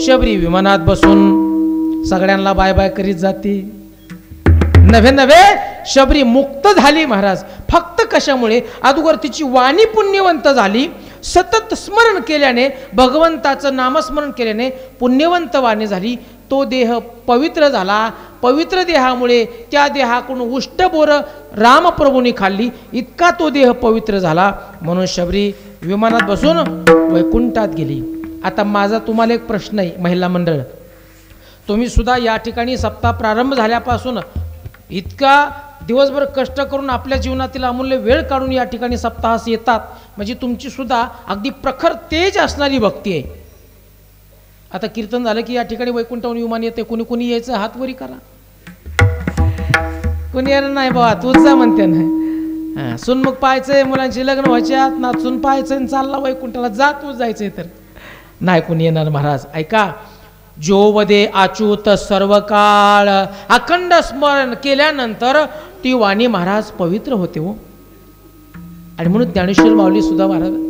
शबरी विमानात बसून सगळ्यांना बाय बाय करीत जाते. नव्हे नव्हे शबरी मुक्त झाली महाराज. फक्त कशामुळे? अगोदर तिची वाणी पुण्यवंत झाली. सतत स्मरण केल्याने, भगवंताचं नामस्मरण केल्याने पुण्यवंत वाणी झाली. तो देह पवित्र झाला. पवित्र देहामुळे त्या देहाकडून उष्टबोर रामप्रभूंनी खाल्ली, इतका तो देह पवित्र झाला. म्हणून शबरी विमानात बसून वैकुंठात गेली. आता माझा तुम्हाला एक प्रश्न आहे, महिला मंडळ, तुम्ही सुद्धा या ठिकाणी सप्ताह प्रारंभ झाल्यापासून इतका दिवसभर कष्ट करून आपल्या जीवनातील अमूल्य वेळ काढून या ठिकाणी सप्ताहास येतात, म्हणजे तुमची सुद्धा अगदी प्रखर तेज असणारी भक्ती आहे. आता कीर्तन झालं की या ठिकाणी वैकुंठाहून विमान येते. कुणी कुणी यायचं हात वरी करा. कुणी येणार नाही बाबा, तूच जा म्हणते ना. सुनमुख पाहायचंय, मुलांची लग्न व्हायच्यात, नाचून पाहायचंय, चालला वैकुंठाला, जा तूच जायचंय. तर नाही कुणी येणार महाराज. ऐका, जो वदे अच्युत सर्व काळ, अखंड स्मरण केल्यानंतर ती वाणी महाराज पवित्र होते हो. आणि म्हणून ज्ञानेश्वर माऊली सुद्धा महाराज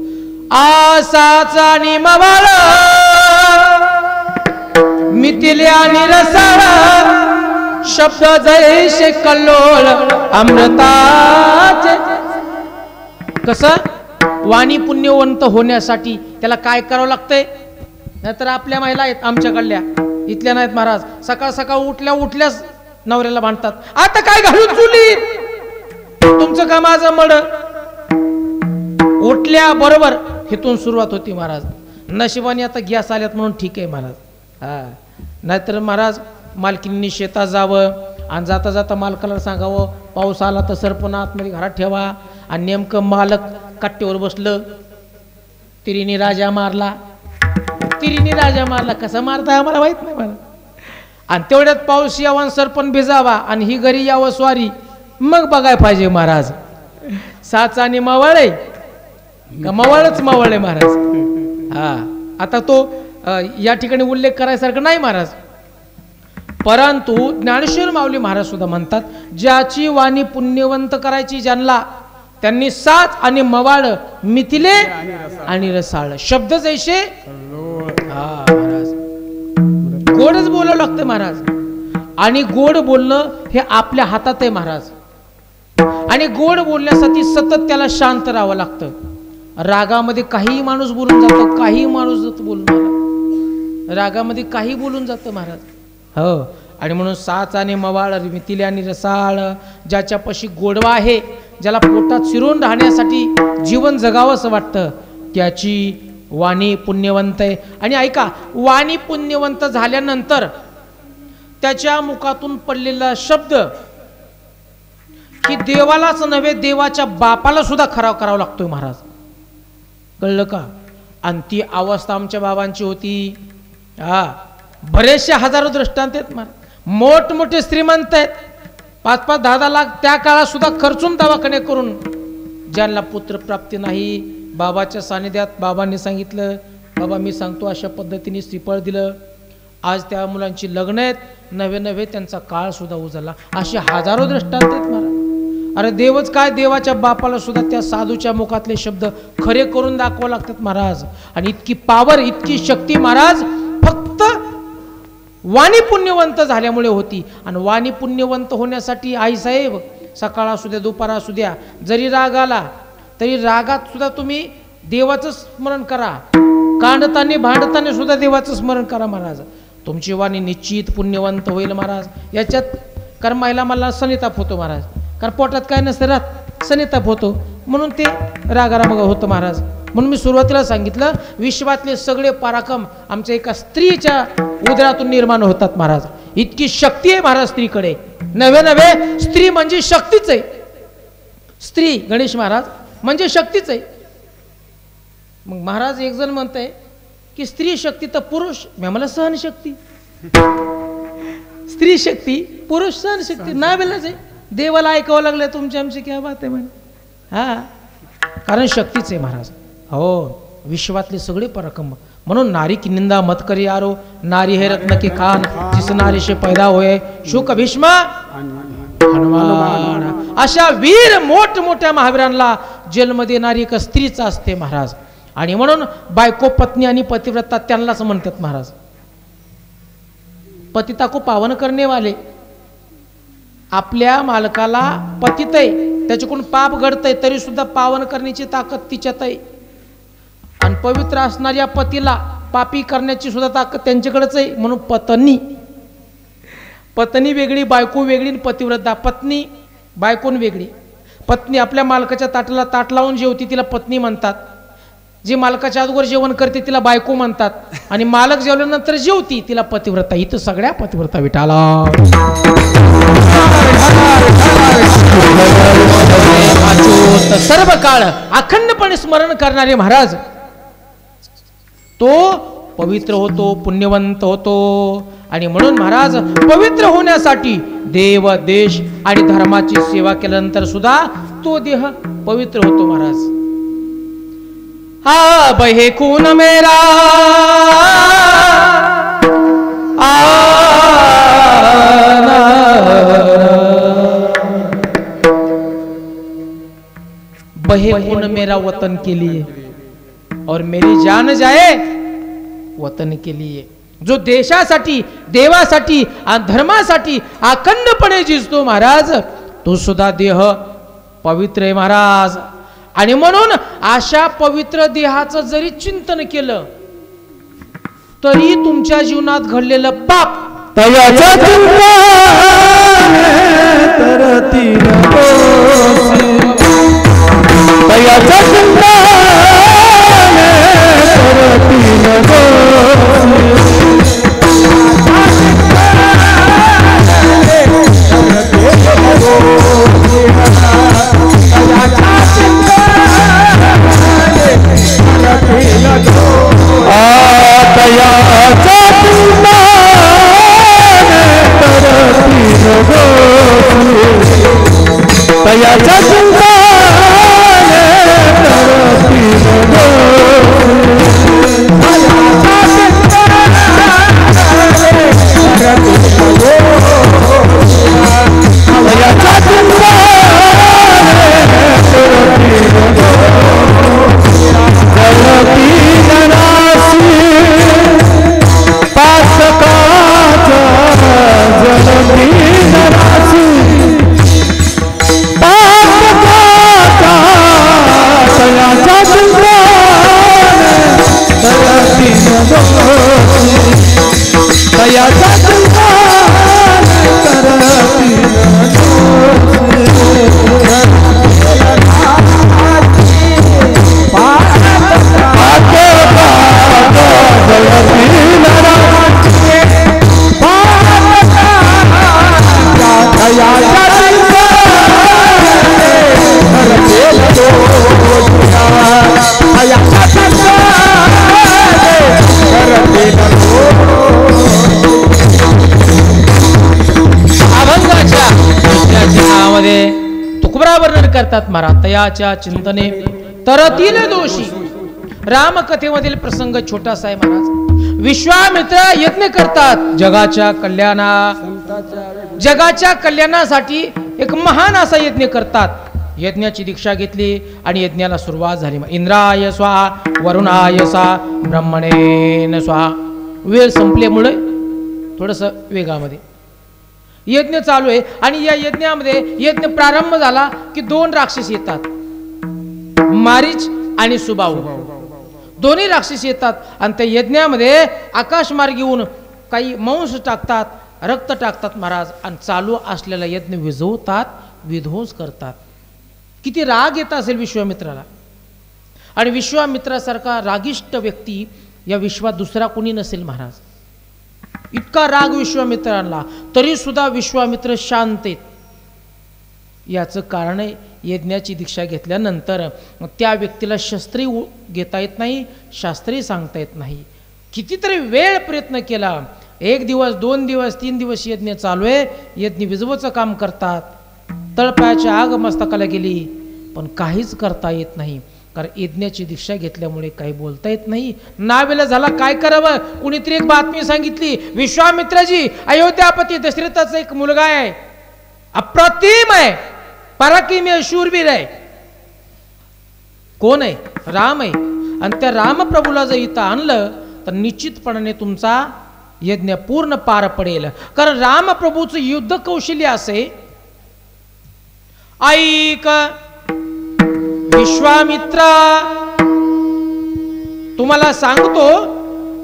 आसाचा निमवाळ मिथिल्या निरसाळ शब्द जैसे कल्लोळ अमृताचे. कसं वाणी पुण्यवंत होण्यासाठी त्याला काय करावं लागतंय? नाहीतर आपल्या महिला आहेत आमच्याकडल्या, इथल्या नाहीत महाराज, सकाळ सकाळ उठल्याच नवऱ्याला भांडतात, आता काय घालून चुली, तुमचं का माझं मड. उठल्या बरोबर इथून सुरुवात होती महाराज. नशिबाने आता गॅस आल्यात म्हणून ठीक आहे महाराज. हा, नाहीतर महाराज मालकींनी शेतात जावं आणि जाता जाता मालकाला सांगावं पाऊस आला तर सरपण आतमध्ये घरात ठेवा. आणि नेमकं मालक कट्ट्यावर बसलं, तिरीने राजा मारला, तिरीने राजा मारला. कसा मारताय आम्हाला माहित नाही मला. आणि तेवढ्यात पाऊस यावा, सरपण भिजावा आणि ही घरी यावं स्वारी, मग बघाय पाहिजे महाराज साचा आणि मावळ आहे का मावळच मावळ आहे महाराज. हा, आता तो या ठिकाणी उल्लेख करायसारखं नाही महाराज. परंतु ज्ञानेश्वर माऊली महाराज सुद्धा म्हणतात, ज्याची वाणी पुण्यवंत करायची ज्यांना, त्यांनी साच आणि मवाळ मिथिले आणि रसाळ शब्द जैसे. हा महाराज, गोडच बोलावं लागतं महाराज. आणि गोड बोलणं हे आपल्या हातात आहे महाराज. आणि गोड बोलण्यासाठी सतत त्याला शांत राहावं लागतं. रागामध्ये काही माणूस बोलून जातो, काही माणूस बोलून रागामध्ये काही बोलून जातं महाराज. हो, आणि म्हणून साच आणि मवाळ मिथिले आणि रसाळ, ज्याच्यापाशी गोडवा आहे, ज्याला पोटात शिरून राहण्यासाठी जीवन जगावं असं वाटतं, त्याची वाणी पुण्यवंत आहे. आणि ऐका, वाणी पुण्यवंत झाल्यानंतर त्याच्या मुखातून पडलेला शब्द की देवालाच नव्हे, देवाच्या बापाला सुद्धा खराव करावा लागतोय महाराज. कळलं का? आणि ती अवस्था आमच्या बाबांची होती. हा, बरेचसे हजारो दृष्टांत आहेत महाराज. मोठमोठे श्रीमंत आहेत, 5-5, 10-10 लाख त्या काळात सुद्धा खर्चून दवाखाने करून, ज्यांना पुत्रप्राप्ती नाही, बाबाच्या सानिध्यात बाबांनी सांगितलं, बाबा मी सांगतो अशा पद्धतीने श्रीफळ दिलं, आज त्या मुलांची लग्न आहेत, नवे त्यांचा काळ सुद्धा उजळला. असे हजारो दृष्टांत आहेत महाराज. अरे देवच काय, देवाच्या बापाला सुद्धा त्या साधूच्या मुखातले शब्द खरे करून दाखवावे लागतात महाराज. आणि इतकी पावर, इतकी शक्ती महाराज फक्त वाणी पुण्यवंत झाल्यामुळे होती. आणि वाणी पुण्यवंत होण्यासाठी आईसाहेब सकाळ असू द्या, दुपार असू द्या, जरी राग आला तरी रागात सुद्धा तुम्ही देवाचं स्मरण करा, कांडताना भांडताना सुद्धा देवाचं स्मरण करा महाराज. तुमची वाणी निश्चित पुण्यवंत होईल महाराज. याच्यात कर्मायला मला सनिताप होतो महाराज, कारण पोटात काय नसतं राहत, सनिताप होतो, म्हणून ते रागारामग होतं महाराज. म्हणून मी सुरुवातीला सांगितलं, विश्वातले सगळे पराक्रम आमच्या एका स्त्रीच्या उदरातून निर्माण होतात महाराज. इतकी शक्ती आहे महाराज स्त्रीकडे. नवे स्त्री म्हणजे शक्तीच आहे. स्त्री गणेश महाराज म्हणजे शक्तीच आहे. मग महाराज एक जण म्हणताय की स्त्री शक्ती तर पुरुष, मला सहनशक्ती. स्त्री शक्ती, पुरुष सहनशक्ती, ना बेलाच आहे. देवाला ऐकावं लागलं तुमची आमची क्या बात आहे म्हणे. हा, कारण शक्तीच आहे महाराज. हो, विश्वातले सगळे पराक्रम. म्हणून नारी की निंदा मत करी यारो, नारी है रत्न के खान, जिस नारी से पैदा होए शुक भीष्म हनुमान. अशा वीर मोठमोठ्या महावीरांना जन्म देणारी एक स्त्रीच असते महाराज. आणि म्हणून बायको, पत्नी आणि पतिव्रता त्यांनाच म्हणतात महाराज. पतिता को पावन करणे वाले. आपल्या मालकाला पतित आहे, त्याच्याकडून पाप घडतंय, तरी सुद्धा पावन करण्याची ताकद तिच्यात आहे. आणि पवित्र असणाऱ्या पतीला पापी करण्याची सुद्धा ताकद त्यांच्याकडेच आहे. म्हणून पत्नी वेगळी, बायको वेगळी, पतिव्रता. पत्नी बायकोन वेगळी. पत्नी आपल्या मालकाच्या ताटाला ताट लावून जेवती, तिला पत्नी म्हणतात. जी मालकाच्या अगोदर जेवण करते तिला बायको म्हणतात. आणि मालक जेवल्यानंतर जेवती तिला पतिव्रता. इथं सगळ्या पतिव्रता विठाला. सर्व काळ अखंडपणे स्मरण करणारे महाराज, तो पवित्र होतो, पुण्यवंत होतो. आणि म्हणून महाराज पवित्र होण्यासाठी देव, देश आणि धर्माची सेवा केल्यानंतर सुद्धा तो देह पवित्र होतो महाराज. हा बहे खून मेरा बहे खून मेरा वतन के लिए और मेरी जान जाए वतन के लिए. जो देशासाठी, देवासाठी आणि धर्मासाठी अखंडपणे जिजतो महाराज, तो सुद्धा देह पवित्र आहे महाराज. आणि म्हणून अशा पवित्र देहाचं जरी चिंतन केलं तरी तुमच्या जीवनात घडलेलं पाप तयाच्या करतात महाराज, तयाच्या चिंतने तरतील दोषी. रामकथेमधील प्रसंग छोटासा आहे महाराज. विश्वामित्र यज्ञ करतात जगाच्या कल्याणासाठी एक महान असा यज्ञ करतात. यज्ञाची दीक्षा घेतली आणि यज्ञाला सुरुवात झाली. इंद्राय स्वाहा, वरुणाय स्वाहा, ब्रह्मणेन स्वाहा. वेळ संपल्यामुळे थोडस वेगामध्ये यज्ञ चालू आहे. आणि या यज्ञामध्ये यज्ञ प्रारंभ झाला की दोन राक्षस येतात, मारीच आणि सुबाहू. दोन्ही राक्षस येतात आणि त्या यज्ञामध्ये आकाशमार्गी येऊन काही मांस टाकतात, रक्त टाकतात महाराज, आणि चालू असलेला यज्ञ विझवतात, विध्वंस करतात. किती राग येत असेल विश्वामित्राला. आणि विश्वामित्रासारखा रागिष्ट व्यक्ती या विश्वात दुसरा कोणी नसेल महाराज. इतका राग विश्वामित्रांना, तरी सुद्धा विश्वामित्र शांत आहेत. याचं कारण आहे यज्ञाची दीक्षा घेतल्यानंतर त्या व्यक्तीला शस्त्री घेता येत नाही, शास्त्री सांगता येत नाही. कितीतरी वेळ प्रयत्न केला, 1 दिवस 2 दिवस 3 दिवस यज्ञ चालू आहे. यज्ञ विझवायचं काम करतात, तळपायाच्या आग मस्तकाला गेली, पण काहीच करता येत नाही. कारण यज्ञाची दीक्षा घेतल्यामुळे काही बोलता येत नाही. नावेला झाला, काय करावं. कुणीतरी एक बातमी सांगितली, विश्वामित्रजी अयोध्यापती दशरथाचा एक मुलगा आहे, अप्रतिम आहे, पराक्रमी आहे, शूरवीर आहे. कोण आहे? राम आहे. आणि त्या रामप्रभूला जर इथं आणलं तर निश्चितपणाने तुमचा यज्ञ पूर्ण पार पडेल. कारण रामप्रभूचं युद्ध कौशल्य असे. ऐक विश्वामित्रा, तुम्हाला सांगतो,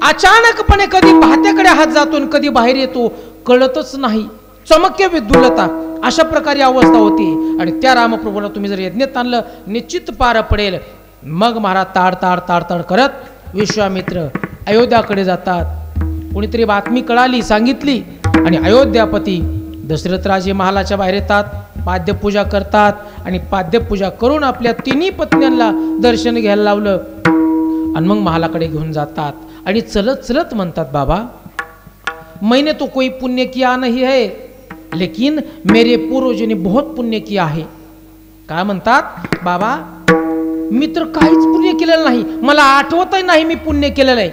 अचानकपणे कधी भात्याकडे हात जातो आणि कधी बाहेर येतो, कळतच नाही. चमक्य विद्युलता अशा प्रकारे अवस्था होती. आणि त्या रामप्रभूला तुम्ही जर यज्ञात आणलं, निश्चित पार पडेल. मग महाराज ताड ताड ताड ताड करत विश्वामित्र अयोध्याकडे जातात. कोणीतरी बातमी कळाली, सांगितली, आणि अयोध्यापती दशरथराजे महालाच्या बाहेर येतात, पाद्यपूजा करतात. आणि पाद्यपूजा करून आपल्या तिन्ही पत्न्यांना दर्शन घ्यायला लावलं आणि मग महालाकडे घेऊन जातात. आणि चलत चलत म्हणतात, बाबा मैंने तो कोई पुण्य किया नहीं है, लेकिन मेरे पूर्वजों ने बहुत पुण्य किया है. काय म्हणतात, बाबा मी तर काहीच पुण्य केलेलं नाही, मला आठवतही नाही मी पुण्य केलेलं आहे.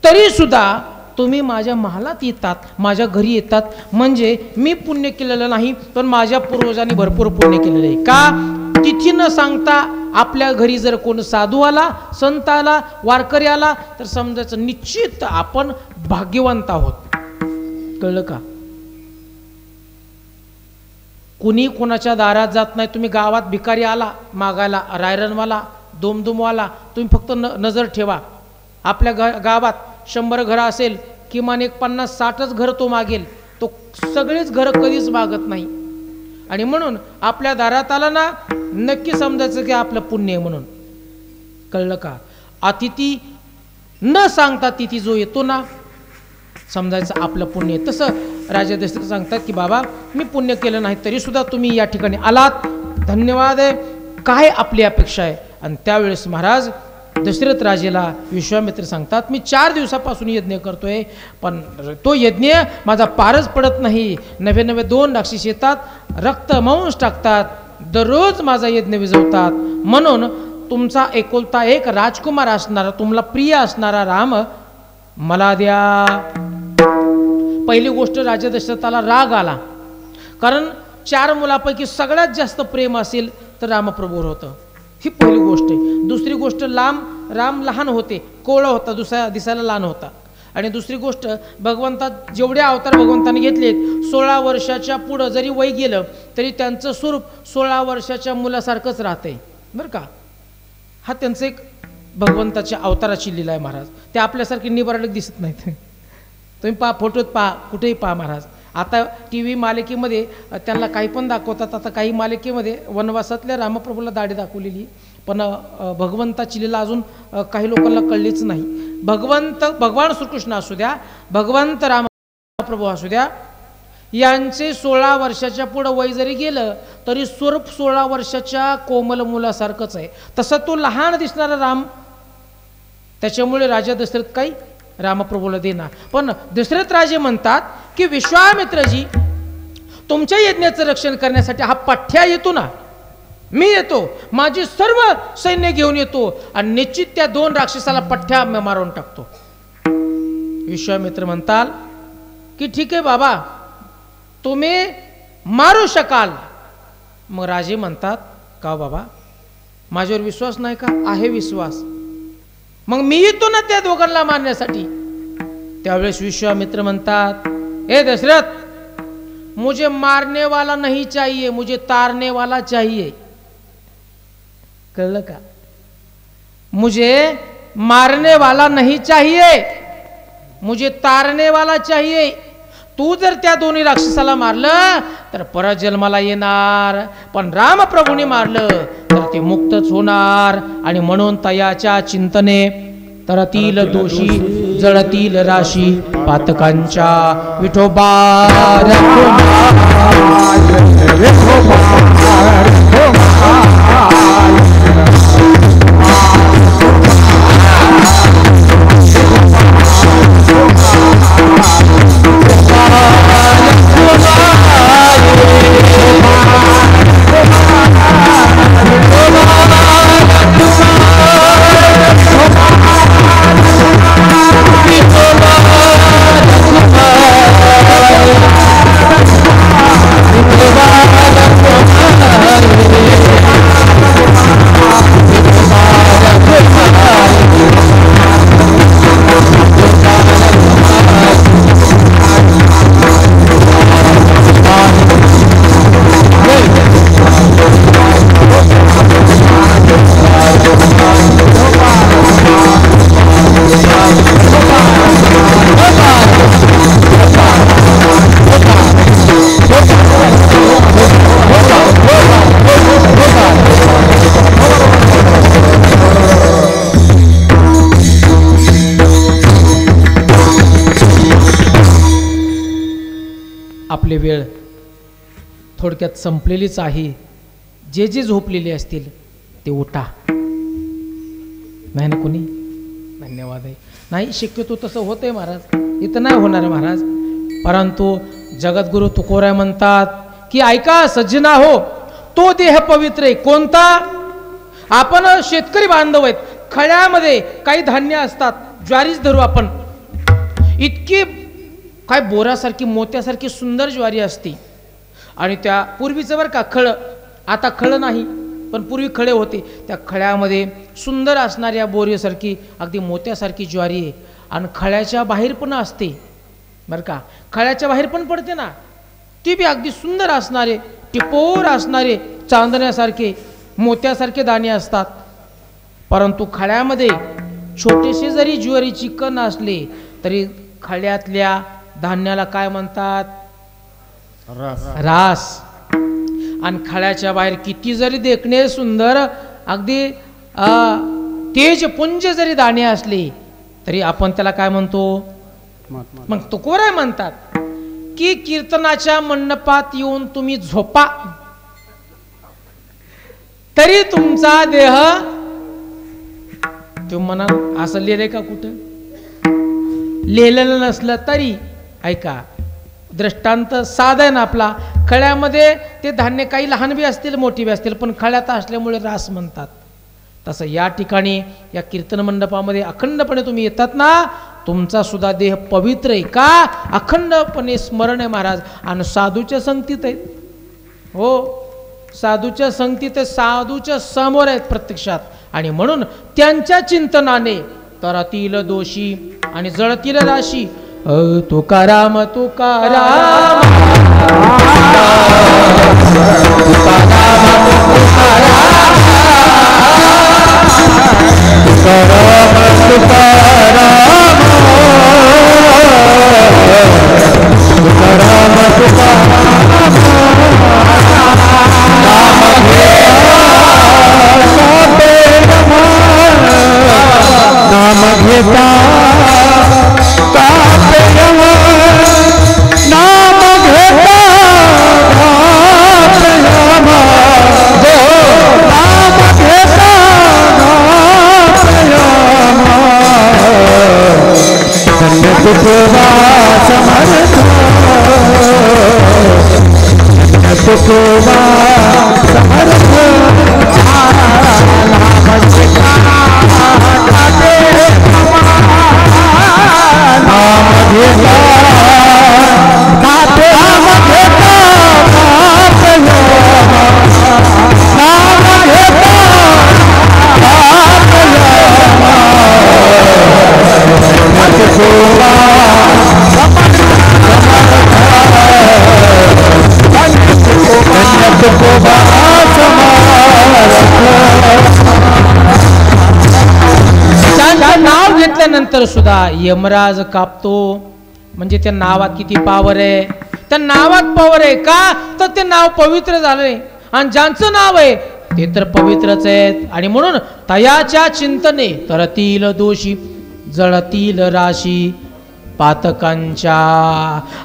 तरी सुद्धा तुम्ही माझ्या महालात येतात, माझ्या घरी येतात, म्हणजे मी पुण्य केलेलं नाही, पण माझ्या पूर्वजांनी भरपूर पुण्य केलेलं आहे. का? तिथी न सांगता आपल्या घरी जर कोण साधू आला, संत आला, वारकरी आला, तर समजायचं निश्चित आपण भाग्यवंत आहोत. कळलं का? कुणी कोणाच्या दारात जात नाही. तुम्ही गावात भिकारी आला मागायला, रायरणवाला, दोमदुमवाला, तुम्ही फक्त नजर ठेवा. आपल्या गावात 100 घरं असेल, किमान एक 50-60च घर तो मागेल. तो सगळेच घरं कधीच मागत नाही. आणि म्हणून आपल्या दारात आला ना, नक्की समजायचं की आपलं पुण्य आहे म्हणून. कळलं का? अतिथी न सांगता तिथी जो येतो ना, समजायचं आपलं पुण्य आहे. तसं राजा दशरथ सांगतात की बाबा मी पुण्य केलं नाही, तरी सुद्धा तुम्ही या ठिकाणी आलात, धन्यवाद आहे. काय आपली अपेक्षा आहे? आणि त्यावेळेस महाराज दशरथ राजेला विश्वामित्र सांगतात, मी 4 दिवसापासून यज्ञ करतोय, पण तो यज्ञ माझा पारच पडत नाही. नवे 2 राक्षस येतात, रक्त मांस टाकतात, दररोज माझा यज्ञ विझवतात. म्हणून तुमचा एकुलता एक राजकुमार असणारा, तुम्हाला प्रिय असणारा राम मला द्या. पहिली गोष्ट, राजा दशरथाला राग आला, कारण 4 मुलापैकी सगळ्यात जास्त प्रेम असेल तर रामप्रभूवर होतं. ही पहिली गोष्ट आहे. दुसरी गोष्ट, राम लहान होते, कोवळा होता, दिसायला लहान होता. आणि दुसरी गोष्ट, भगवंतात जेवढे अवतार भगवंताने घेतलेत, 16 वर्षाच्या पुढं जरी वय गेलं तरी त्यांचं स्वरूप 16 वर्षाच्या मुलासारखंच राहतंय, बरं का. हा त्यांचं एक भगवंताच्या अवताराची लीला आहे महाराज. ते आपल्यासारखे निबारक दिसत नाहीत. तुम्ही पहा, फोटोत पहा, कुठेही पहा महाराज. आता TV मालिकेमध्ये त्यांना काही पण दाखवतात. आता काही मालिकेमध्ये वनवासातल्या रामप्रभूला दाढी दाखवलेली, पण भगवंताची लीला अजून काही लोकांना कळलीच नाही. भगवान श्रीकृष्ण असू द्या, भगवंत रामप्रभू असू द्या, यांचे 16 वर्षाच्या पुढं वय जरी गेलं तरी स्वरूप 16 वर्षाच्या कोमल मुलासारखंच आहे. तसा तो लहान दिसणारा राम, त्याच्यामुळे राजा दशरथ काही रामप्रभूला देणार. पण दशरथ राजे म्हणतात की विश्वामित्रजी, तुमच्या यज्ञाचं रक्षण करण्यासाठी हा पठ्या येतो ना, मी येतो, माझी सर्व सैन्य घेऊन येतो आणि निश्चित त्या 2 राक्षसाला पठ्ठ्या मारून टाकतो. विश्वामित्र म्हणतात की ठीक आहे बाबा, तुम्ही मारू शकाल. मग राजे म्हणतात का बाबा, माझ्यावर विश्वास नाही का? आहे विश्वास. मग मी येतो ना त्या दोघांना मारण्यासाठी. त्यावेळेस विश्वामित्र म्हणतात, ए दशरथ, मुझे मारने वाला नहीं चाहिए, मुझे तारने वाला चाहिए. कळलं का? मुझे मारने वाला नहीं चाहिए, मुझे तारने वाला चाहिए. तू जर त्या दोन्ही राक्षसाला मारलं तर परत जन्माला येणार, पण रामप्रभूने मारलं तर ते मुक्तच होणार. आणि म्हणून तयाच्या चिंतने तरतील दोषी, जळतील राशी, पातकांच्या विठोबा आपली वेळ थोडक्यात संपलेलीच आहे. जे जे झोपलेले असतील ते उठा. नाही ना कोणी? धन्यवाद आहे. नाही, शक्यतो तसं होतंय महाराज, इथं नाही होणार महाराज. परंतु जगद्गुरु तुकोराय म्हणतात की ऐका सज्जना हो, तो देह पवित्र आहे. कोणता? आपण शेतकरी बांधव आहेत. खळ्यामध्ये काही धान्य असतात, ज्वारीच धरू आपण. इतकी काय बोरासारखी, मोत्यासारखी सुंदर ज्वारी असते. आणि त्या पूर्वीचं बरं का खळ, आता खळ नाही पण पूर्वी खळे होते. त्या खळ्यामध्ये सुंदर असणाऱ्या बोरीसारखी अगदी मोत्यासारखी ज्वारी आहे. आणि खळ्याच्या बाहेर पण असते बरं का, खळ्याच्या बाहेर पण पडते ना, ती बी अगदी सुंदर असणारे, टिपोर असणारे, चांदण्यासारखे, मोत्यासारखे दाणे असतात. परंतु खळ्यामध्ये छोटेसे जरी ज्वारीची कण असले तरी खळ्यातल्या धान्याला काय म्हणतात? रास. आणि खळ्याच्या बाहेर किती जरी देखणे सुंदर अगदी तेजपुंज जरी दाणे असले तरी आपण त्याला काय म्हणतो? मग तुकोराय म्हणतात की कीर्तनाच्या मंडपात येऊन तुम्ही झोपा तरी तुमचा देह, तुम्ही म्हणा असं लिहिलंय का कुठं? लिहिलेलं नसलं तरी ऐका, दृष्टांत साधा आहे ना आपला. खळ्यामध्ये ते धान्य काही लहान बी असतील, मोठी बी असतील, पण खळ्यात असल्यामुळे रास म्हणतात. तसं या ठिकाणी या कीर्तन मंडपामध्ये अखंडपणे तुम्ही येतात ना, तुमचा सुद्धा देह पवित्र आहे का? अखंडपणे स्मरण आहे महाराज. आणि साधूच्या संगतीत आहेत. हो, साधूच्या संगतीत, साधूच्या समोर आहेत प्रत्यक्षात. आणि म्हणून त्यांच्या चिंतनाने तरतील दोषी आणि जळतील राशी. तुकाराम तुकाराम नाम घेता तुकोबा समर्थ, तुकोबा समर्थ. झाल्यानंतर सुद्धा यमराज कापतो. म्हणजे त्या नावात किती पावर आहे, त्या नावात पावर आहे का, तर ते नाव पवित्र झालंय आणि ज्यांचं नाव आहे ते तर पवित्रच आहेत. आणि म्हणून तयाच्या चिंतने तरतील दोषी जळतील राशी पातकांच्या.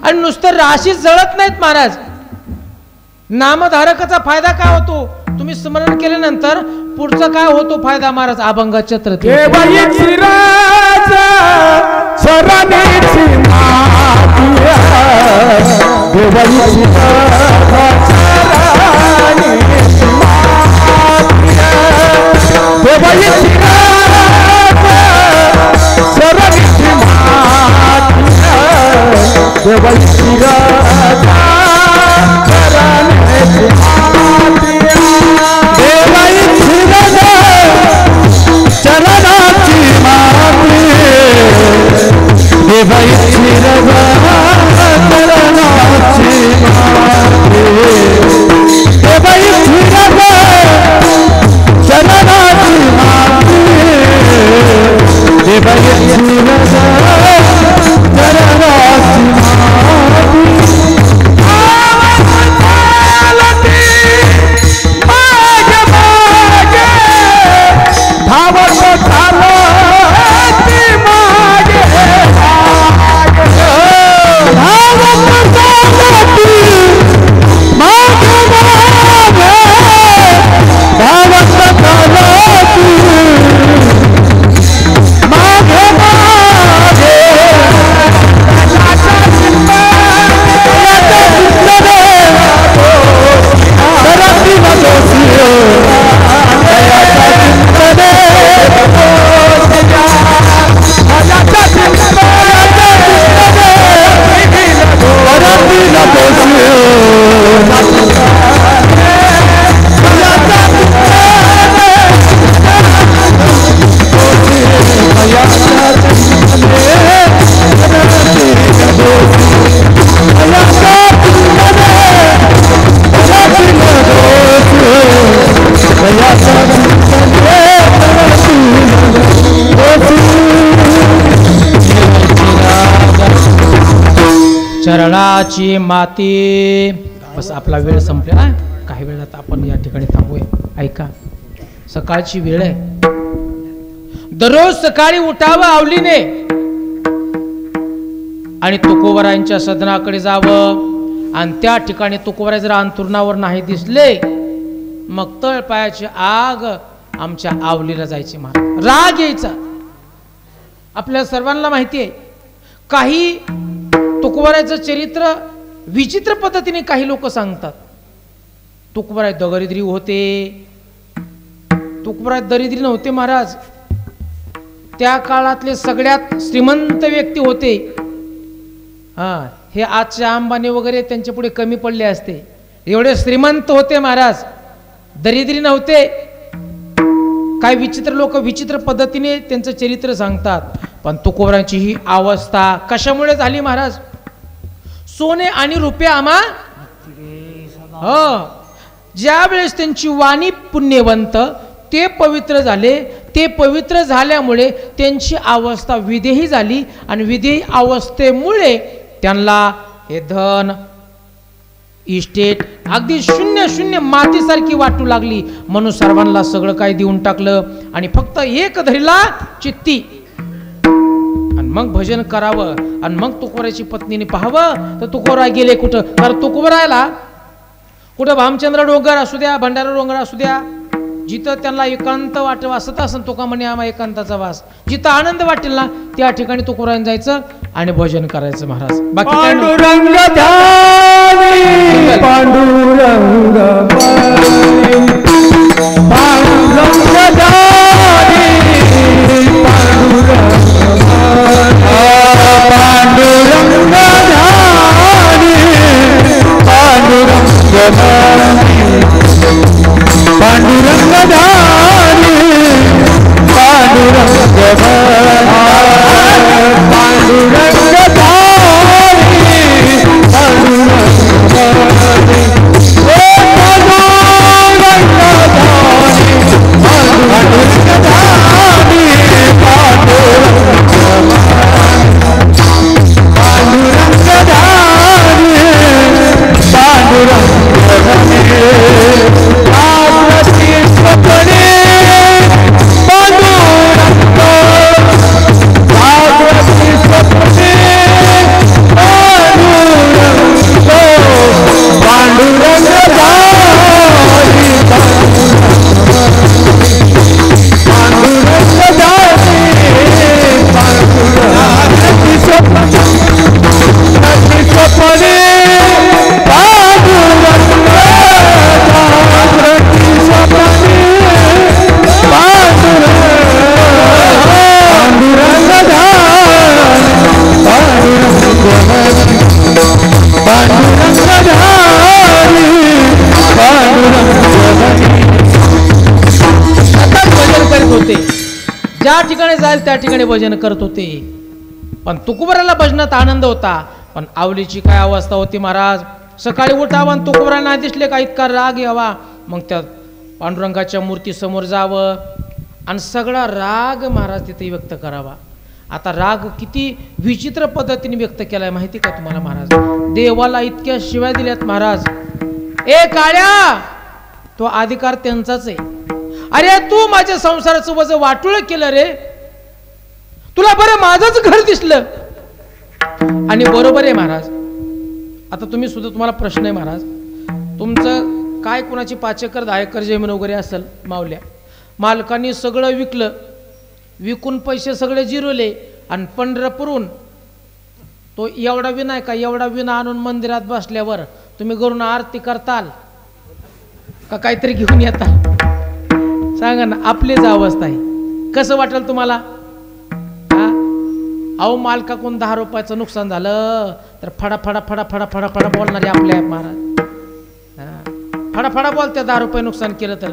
आणि नुसतं राशी जळत नाहीत महाराज, नामधारकाचा फायदा काय होतो, तुम्ही स्मरण केल्यानंतर पुढचा काय होतो फायदा महाराज, अभंगाच्या चरणाची माती. बस आपला वेळ संपला, काही वेळात आपण या ठिकाणी थांबूया. ऐका, सकाळची वेळ आहे, दररोज सकाळी उठावं आवलीने आणि तुकोबरायांच्या सदनाकडे जावं. आणि त्या ठिकाणी तुकोबराय जर अंतुरणावर नाही दिसले, मग तळ पायाची आग आमच्या आवलीला जायची. महाराज राग यायचा. आपल्या सर्वांना माहिती आहे, काही तुकोबरायचं चरित्र विचित्र पद्धतीने काही लोक सांगतात. तुकोबराय दरिद्री होते, तुकोबराय दरिद्री नव्हते महाराज, त्या काळातले सगळ्यात श्रीमंत व्यक्ती होते. हे आजचे अंबानी वगैरे त्यांच्या पुढे कमी पडले असते, एवढे श्रीमंत होते महाराज, दरिद्री नव्हते. काय विचित्र लोक विचित्र पद्धतीने त्यांचं चरित्र सांगतात. पण तुकोबरांची ही अवस्था कशामुळे झाली महाराज, सोने आणि रुपये आम्हा, ज्या वेळेस त्यांची वाणी पुण्यवंत, ते पवित्र झाले, ते पवित्र झाल्यामुळे त्यांची अवस्था विदेही झाली आणि विदेही अवस्थेमुळे त्यांना हे धन इस्टेट अगदी शून्य शून्य मातीसारखी वाटू लागली. म्हणून सर्वांना सगळं काही देऊन टाकलं आणि फक्त एक धरला चित्ती. आणि मग भजन करावं आणि मग तुकोबरायची पत्नीने पाहावं तर तुकोबराय गेले कुठं. कारण तुकोबरायला कुठं भामचंद्र डोंगर असू द्या, भंडारा डोंगर असू द्या, जिथं त्यांना एकांत वासत असेल, तुका म्हणे आम्हा एकांताचा वास, जिथं आनंद वाटेल ना त्या ठिकाणी तुकोबरायला जायचं आणि भजन करायचं महाराज. बाकी काय पांडुरंग ध्यानी पांडुरंग पांडुरंग ध्यानी पांडुरंग ध्यानी पांडुरंग पांडुरंग ध्यानी पांडुरंग पांडुरंग जाईल त्या ठिकाणी भजन करत होते. पण तुकोबराला भजनात आनंद होता. पण आवलीची काय अवस्था होती महाराज. सकाळी उठावा आणि तुकोबराला नाही दिसले का इतका राग यावा. मग त्या पांडुरंगाच्या मूर्ती समोर जावं आणि सगळा राग महाराज तिथे व्यक्त करावा. आता राग किती विचित्र पद्धतीने व्यक्त केलाय माहिती का तुम्हाला महाराज. देवाला इतक्या शिव्या दिल्यात महाराज. ए काळ्या, तो अधिकार त्यांचाच आहे. अरे तू माझ्या संसाराचं वजन वाटोळ केलं रे. तुला बरं माझंच घर दिसलं. आणि बरोबर आहे महाराज. आता तुम्ही सुद्धा, तुम्हाला प्रश्न आहे महाराज, तुमचं काय कुणाची 5 एकर 10 एकर जमीन वगैरे असेल मावल्या, मालकांनी सगळं विकलं, विकून पैसे सगळे जिरवले आणि पंढरपूरहून तो एवढा विना आहे का, एवढा विना आणून मंदिरात बसल्यावर तुम्ही घरून आरती करताल का काहीतरी घेऊन येता? सांगा ना, आपलीच अवस्था आहे. कसं वाटेल तुम्हाला? अहो मालकाकडून 10 रुपयाचं नुकसान झालं तर फडा फडा फडा फडा फडा फडा बोलणारे आपले महाराज. फडा फडा बोलतात 10 रुपये नुकसान केलं तर.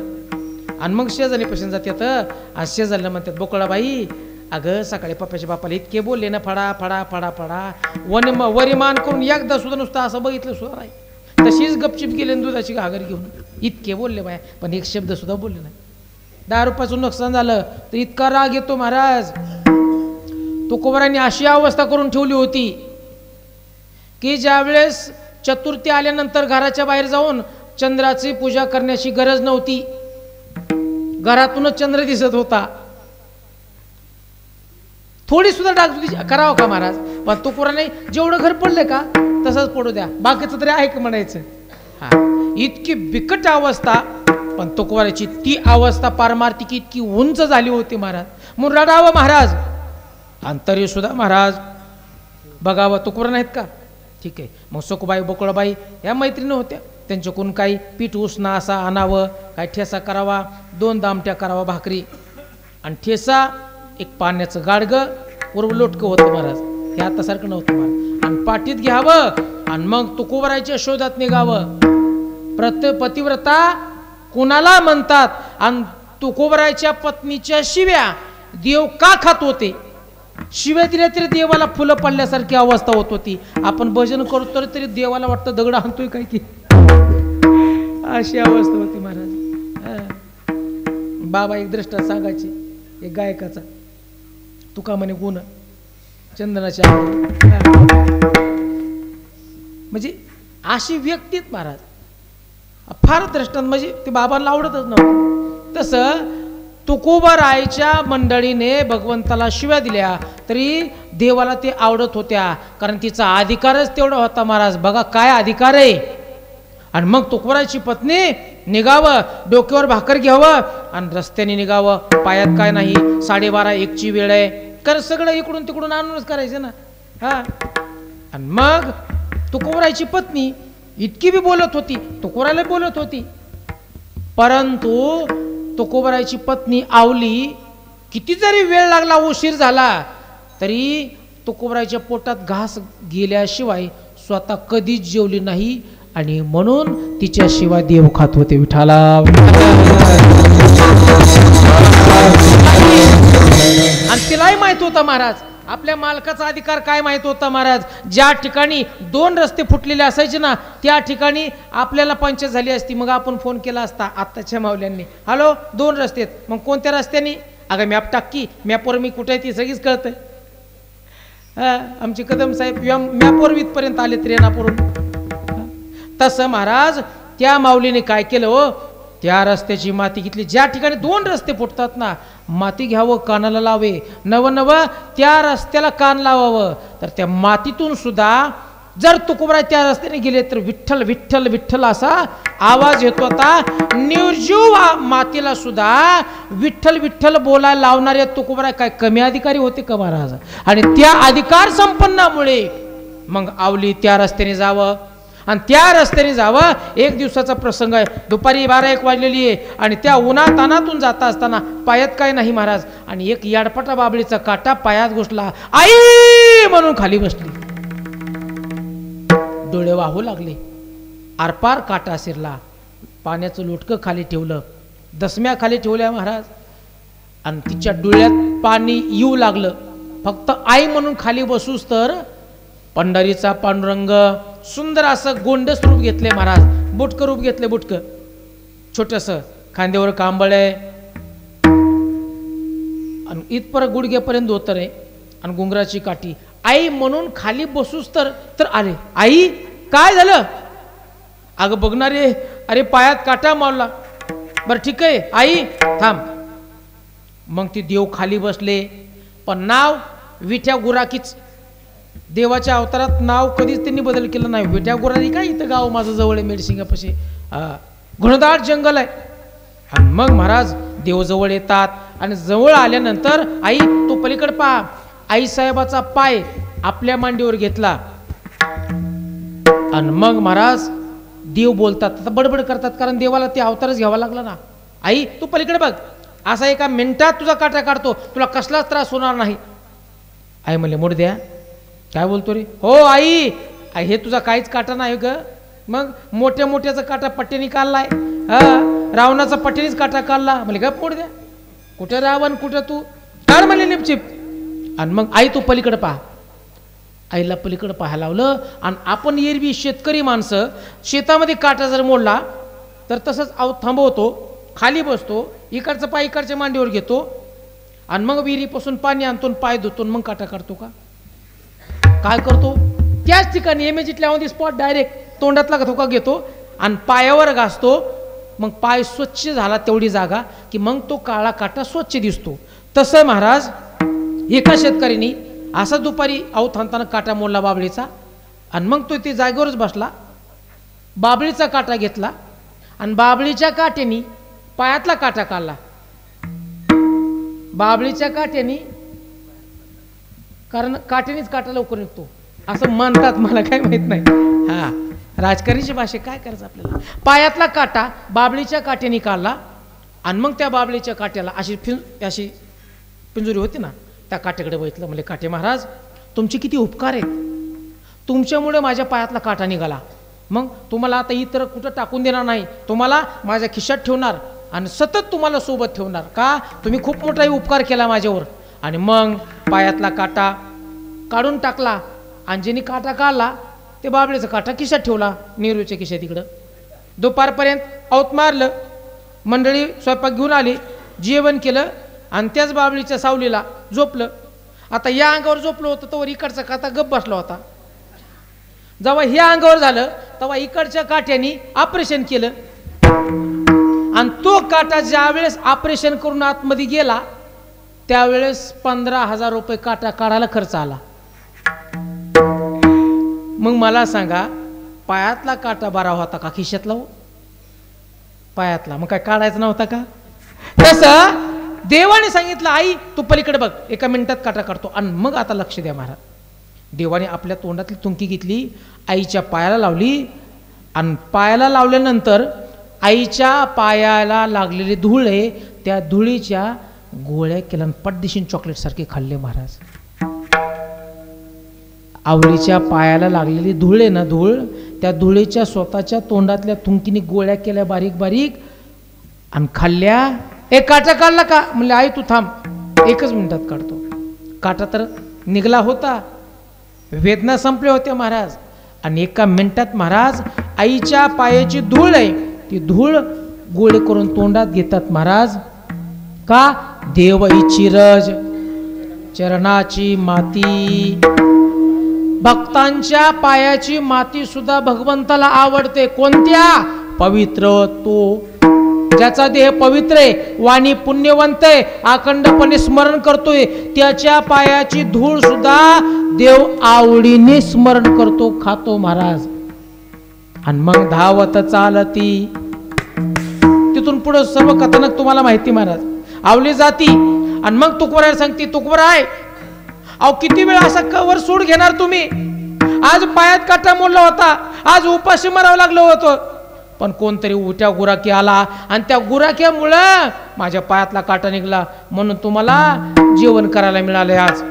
आणि मग शेजारी पैसे जातात आणि शेजारीला म्हणतात, बोकळाबाई अगं सकाळी पप्पाच्या बापाला इतके बोलले ना, फडा फडा फडा फडा वरिमान करून एकदा सुद्धा नुसतं असं बघितलं सुद्धा नाही. तशीच गपचिप गेले दुधाची घागर घेऊन. इतके बोलले बाय, पण एक शब्द सुद्धा बोलले नाही. 10 रुपयाचं नुकसान झालं तर इतका राग येतो महाराज. तुकोबरांनी अशी अवस्था करून ठेवली होती की ज्यावेळेस चतुर्थी आल्यानंतर घराच्या बाहेर जाऊन चंद्राची पूजा करण्याची गरज नव्हती. घरातूनच चंद्र दिसत होता. थोडी सुद्धा डागडुजी करावं का महाराज? पण तुकोबराने जेवढं घर पडलं का तसंच पडू द्या, बाकीचं तरी आहे का म्हणायचं. हा, इतकी बिकट अवस्था. पण तुकोबराची ती अवस्था पारमार्थिक इतकी उंच झाली होती महाराज. म्हणून रडावं महाराज. अंतरी सुद्धा महाराज बघावं. तुकोबरा नाहीत का? ठीक आहे. मग सखूबाई बोकळाबाई या मैत्रिणी होत्या. त्यांच्याकडून काही पीठ उसणं असा आणावं, काही ठेसा करावा, 2 दामट्या करावा भाकरी आणि ठेसा, एक पाण्याचं गाडगं, पूर्व लोटकं होतं महाराज. हे आता सारखं नव्हतं महाराज. आणि पाठीत घ्यावं आणि मग तुकोबराच्या शोधात निघावं. पतिव्रता कुणाला म्हणतात आणि तुकोबराच्या पत्नीच्या शिव्या देव का खात होते? शिव्या दिल्या तरी देवाला फुलं पडल्यासारखी अवस्था होत होती. आपण भजन करतो तरी देवाला वाटतं दगड आणतोय काय की, अशी अवस्था होती महाराज. बाबा एक दृष्टा सांगायचे एक गायकाचा, तुका म्हणे गुण चंदनाच्या, म्हणजे अशी व्यक्तीत महाराज फार दृष्टांत, म्हणजे ते बाबांना आवडतच नव्हतं. तसं तुकोबारायच्या मंडळीने भगवंताला शिव्या दिल्या तरी देवाला ते आवडत होत्या, कारण तिचा अधिकारच तेवढा होता महाराज. बघा काय अधिकार आहे. आणि मग तुकोबराची पत्नी निघावं, डोक्यावर भाकर घ्यावं आणि रस्त्याने निघावं. पायात काय नाही, 12:30-1ची वेळ आहे, कारण सगळं इकडून तिकडून आणूनच करायचं ना. हा, आणि मग तुकोबराची पत्नी इतकी बी बोलत होती, तुकोबराला बोलत होती. परंतु तुकोबराची पत्नी आवली, किती जरी वेळ लागला, उशीर झाला तरी तुकोबराच्या पोटात घास गेल्याशिवाय स्वतः कधीच जेवली नाही. आणि म्हणून तिच्याशिवाय देव खात होते. विठाला. आणि तिलाही माहित होता महाराज, आपल्या मालकाचा अधिकार काय माहित होता महाराज. ज्या ठिकाणी 2 रस्ते फुटलेले असायचे ना, त्या ठिकाणी आपल्याला पंचायत झाली असती. मग आपण फोन केला असता आत्ताच्या मावल्यांनी, हॅलो 2 रस्ते आहेत, मग कोणत्या रस्त्याने? अगं मॅप टाकी, मॅपवर मी कुठे आहे ती सगळीच कळतंय. आमचे कदम साहेब मॅपवर इथपर्यंत आले रेणापूरून. तसं महाराज त्या माऊलीने काय केलं हो, त्या रस्त्याची माती घेतली. ज्या ठिकाणी 2 रस्ते फुटतात ना, माती घ्यावं, कानाला लावे, नव त्या रस्त्याला कान लावावं. तर त्या मातीतून सुद्धा जर तुकोबरा त्या रस्त्याने गेले तर विठ्ठल विठ्ठल विठ्ठल असा आवाज येतो होता. निर्जीव मातीला सुद्धा विठ्ठल विठ्ठल बोलायला लावणारे तुकोबरा काय कमी अधिकारी होते का महाराज? आणि त्या अधिकार संपन्नामुळे मग आवली त्या रस्त्याने जावं. आणि त्या रस्त्याने जावं. एक दिवसाचा प्रसंग आहे, दुपारी 12-1 वाजलेली आहे आणि त्या उन्हातानातून जाता असताना पायात काय नाही महाराज, आणि एक याडपटा बाबळीचा काटा पायात घुसला. आई म्हणून खाली बसली, डोळे वाहू लागले. आरपार काटा शिरला. पाण्याचं लोटकं खाली ठेवलं, दसम्या खाली ठेवल्या महाराज. आणि तिच्या डोळ्यात पाणी येऊ लागलं. फक्त आई म्हणून खाली बसूस तर पंढरीचा पांडुरंग सुंदर असं गोंडस रूप घेतले महाराज, बुटकं रूप घेतले, बुटकं छोटंसं, खांद्यावर कांबळ आहे आणि इथपर्यंत गुडघ्यापर्यंत धोतर आहे आणि गुंगराची काठी. आई म्हणून खाली बसूस तर आले. आई काय झालं? अगं बघणारे, अरे पायात काटा मारला. बरं ठीक आहे आई थांब. मग ती देव खाली बसले, पण नाव विठ्या गुराकीच. देवाच्या अवतारात नाव कधीच त्यांनी बदल केला नाही. विठ्या गुराकी काय, इथं गाव माझं जवळ आहे मेडसिंगापाशी, घनदाट जंगल आहे. आणि मग महाराज देव जवळ येतात आणि जवळ आल्यानंतर आई तो पलीकडे पहा. आई साहेबाचा पाय आपल्या मांडीवर घेतला आणि मग महाराज देव बोलतात. आता बडबड करतात, कारण देवाला ते अवतारच घ्यावा लागला ना. आई तू पलीकडे बघ, असा एका मिनिटात तुझा काटा काढतो, तुला कसलाच त्रास होणार नाही. आई म्हणले मोड द्या. काय बोलतो रे? हो आई, हे तुझा काहीच काटा नाही ग. मग मोठ्या मोठ्याचा काटा पट्ट्याने काढलाय, रावणाचा पट्ट्यानेच काटा काढला. म्हणले गप मोड द्या. कुठे रावण कुठं तू, काढ म्हणले निपचिप. आणि मग आई तू पलीकडे पहा. आईला पलीकडे पाहायला लावलं. आणि आपण एरवी शेतकरी माणसं शेतामध्ये काटा जर मोडला तर तसंच थांबवतो, खाली बसतो, इकडचं पाय इकडच्या मांडीवर घेतो आणि मग विहिरीपासून पाणी आणतो, पाय धुतो, मग काटा काढतो का? काय करतो? त्याच ठिकाणी इमेजिटली ऑन दी स्पॉट डायरेक्ट तोंडातला धोका घेतो आणि पायावर घासतो. मग पाय स्वच्छ झाला तेवढी जागा की मग तो काळा काटा स्वच्छ दिसतो. तसं महाराज एका शेतकऱ्यांनी असा दुपारी थांबताना काटा मोडला बाबळीचा आणि मग तो ते जागेवरच बसला. बाबळीचा काटा घेतला आणि बाबळीच्या काट्यानी पायातला काटा काढला. बाबळीच्या काट्यानी, कारण काट्यानेच काटा लवकर निघतो असं म्हणतात, मला काय माहित नाही. हा राजकारणीची भाषा, काय करायचं आपल्याला. पायातला काटा बाबळीच्या काट्याने काढला आणि मग त्या बाबळीच्या काट्याला अशी पिंजुरी होती ना, त्या काट्याकडे बघितलं. म्हणजे काटे महाराज तुमचे किती उपकार आहेत, तुमच्यामुळे माझ्या पायातला काटा निघाला. मग तुम्हाला आता इतर कुठं टाकून देणार नाही, तुम्हाला माझ्या खिशात ठेवणार आणि सतत तुम्हाला सोबत ठेवणार. का? तुम्ही खूप मोठा उपकार केला माझ्यावर. आणि मग पायातला काटा काढून टाकला आणि ज्यांनी काटा काढला ते बाबळीचा काटा खिशात ठेवला, नेहरूच्या खिशात. तिकडं दुपारपर्यंत औत मारलं, मंडळी स्वयंपाक घेऊन आली, जेवण केलं आणि त्याच बाबळीच्या सावलीला झोपलं. आता या अंगावर झोपलं होतं तोवर इकडचा काटा गप बसला होता. जेव्हा ह्या अंगावर झालं तेव्हा इकडच्या काट्याने ऑपरेशन केलं आणि तो काटा ज्या वेळेस ऑपरेशन करून आतमध्ये गेला त्यावेळेस 15,000 रुपये काटा काढायला खर्च आला. मग मला सांगा, पायातला काटा बरा होता का खिशातला? हो पायातला, मग काय काढायचा नव्हता का? तसं देवाने सांगितलं आई तू पलीकडे बघ, एका मिनिटात काटा काढतो. आणि मग आता लक्ष द्या महाराज, देवाने आपल्या तोंडातली तुंकी घेतली, आईच्या पायाला लावली आणि पायाला लावल्यानंतर आईच्या पायाला लागलेली धूळ आहे त्या धुळीच्या गोळ्या केल्या, पटदिशीन चॉकलेट सारखे खाल्ले महाराज. आवळीच्या पायाला लागलेली धूळ आहे ना, धूळ, त्या धुळीच्या स्वतःच्या तोंडातल्या तुंकीने गोळ्या केल्या बारीक बारीक आणि खाल्ल्या. एक काटा काढला का? म्हणले आई तू थांब, एकच मिनिटात काढतो. काटा तर निघला होता, वेदना संपल्या होत्या महाराज. आणि एका मिनिटात महाराज आईच्या पायाची धूळ आहे ती धूळ गोळे करून तोंडात घेतात महाराज. का? देव इचिरज चरणाची माती, भक्तांच्या पायाची माती सुद्धा भगवंताला आवडते. कोणत्या? पवित्र. तो ज्याचा देह पवित्र आहे, वाणी पुण्यवंत आहे, अखंडपणे स्मरण करतोय, त्याच्या पायाची धूळ सुद्धा देव आवडीने स्मरण करतो, खातो महाराज. आणि मग धावत चालती, तिथून पुढे सर्व कथानक तुम्हाला माहिती महाराज. आवली जाती आणि मग तुकोबराला सांगते, तुकोबराय अहो किती वेळ असा कवर सूड घेणार तुम्ही? आज पायात काटा मोडला होता, आज उपाशी मरावं लागलं होतं, पण कोणतरी उठ्या गुराकी आला आणि त्या गुराक्यामुळं माझ्या पायातला काटा निघाला, म्हणून तुम्हाला जेवण करायला मिळाले. आज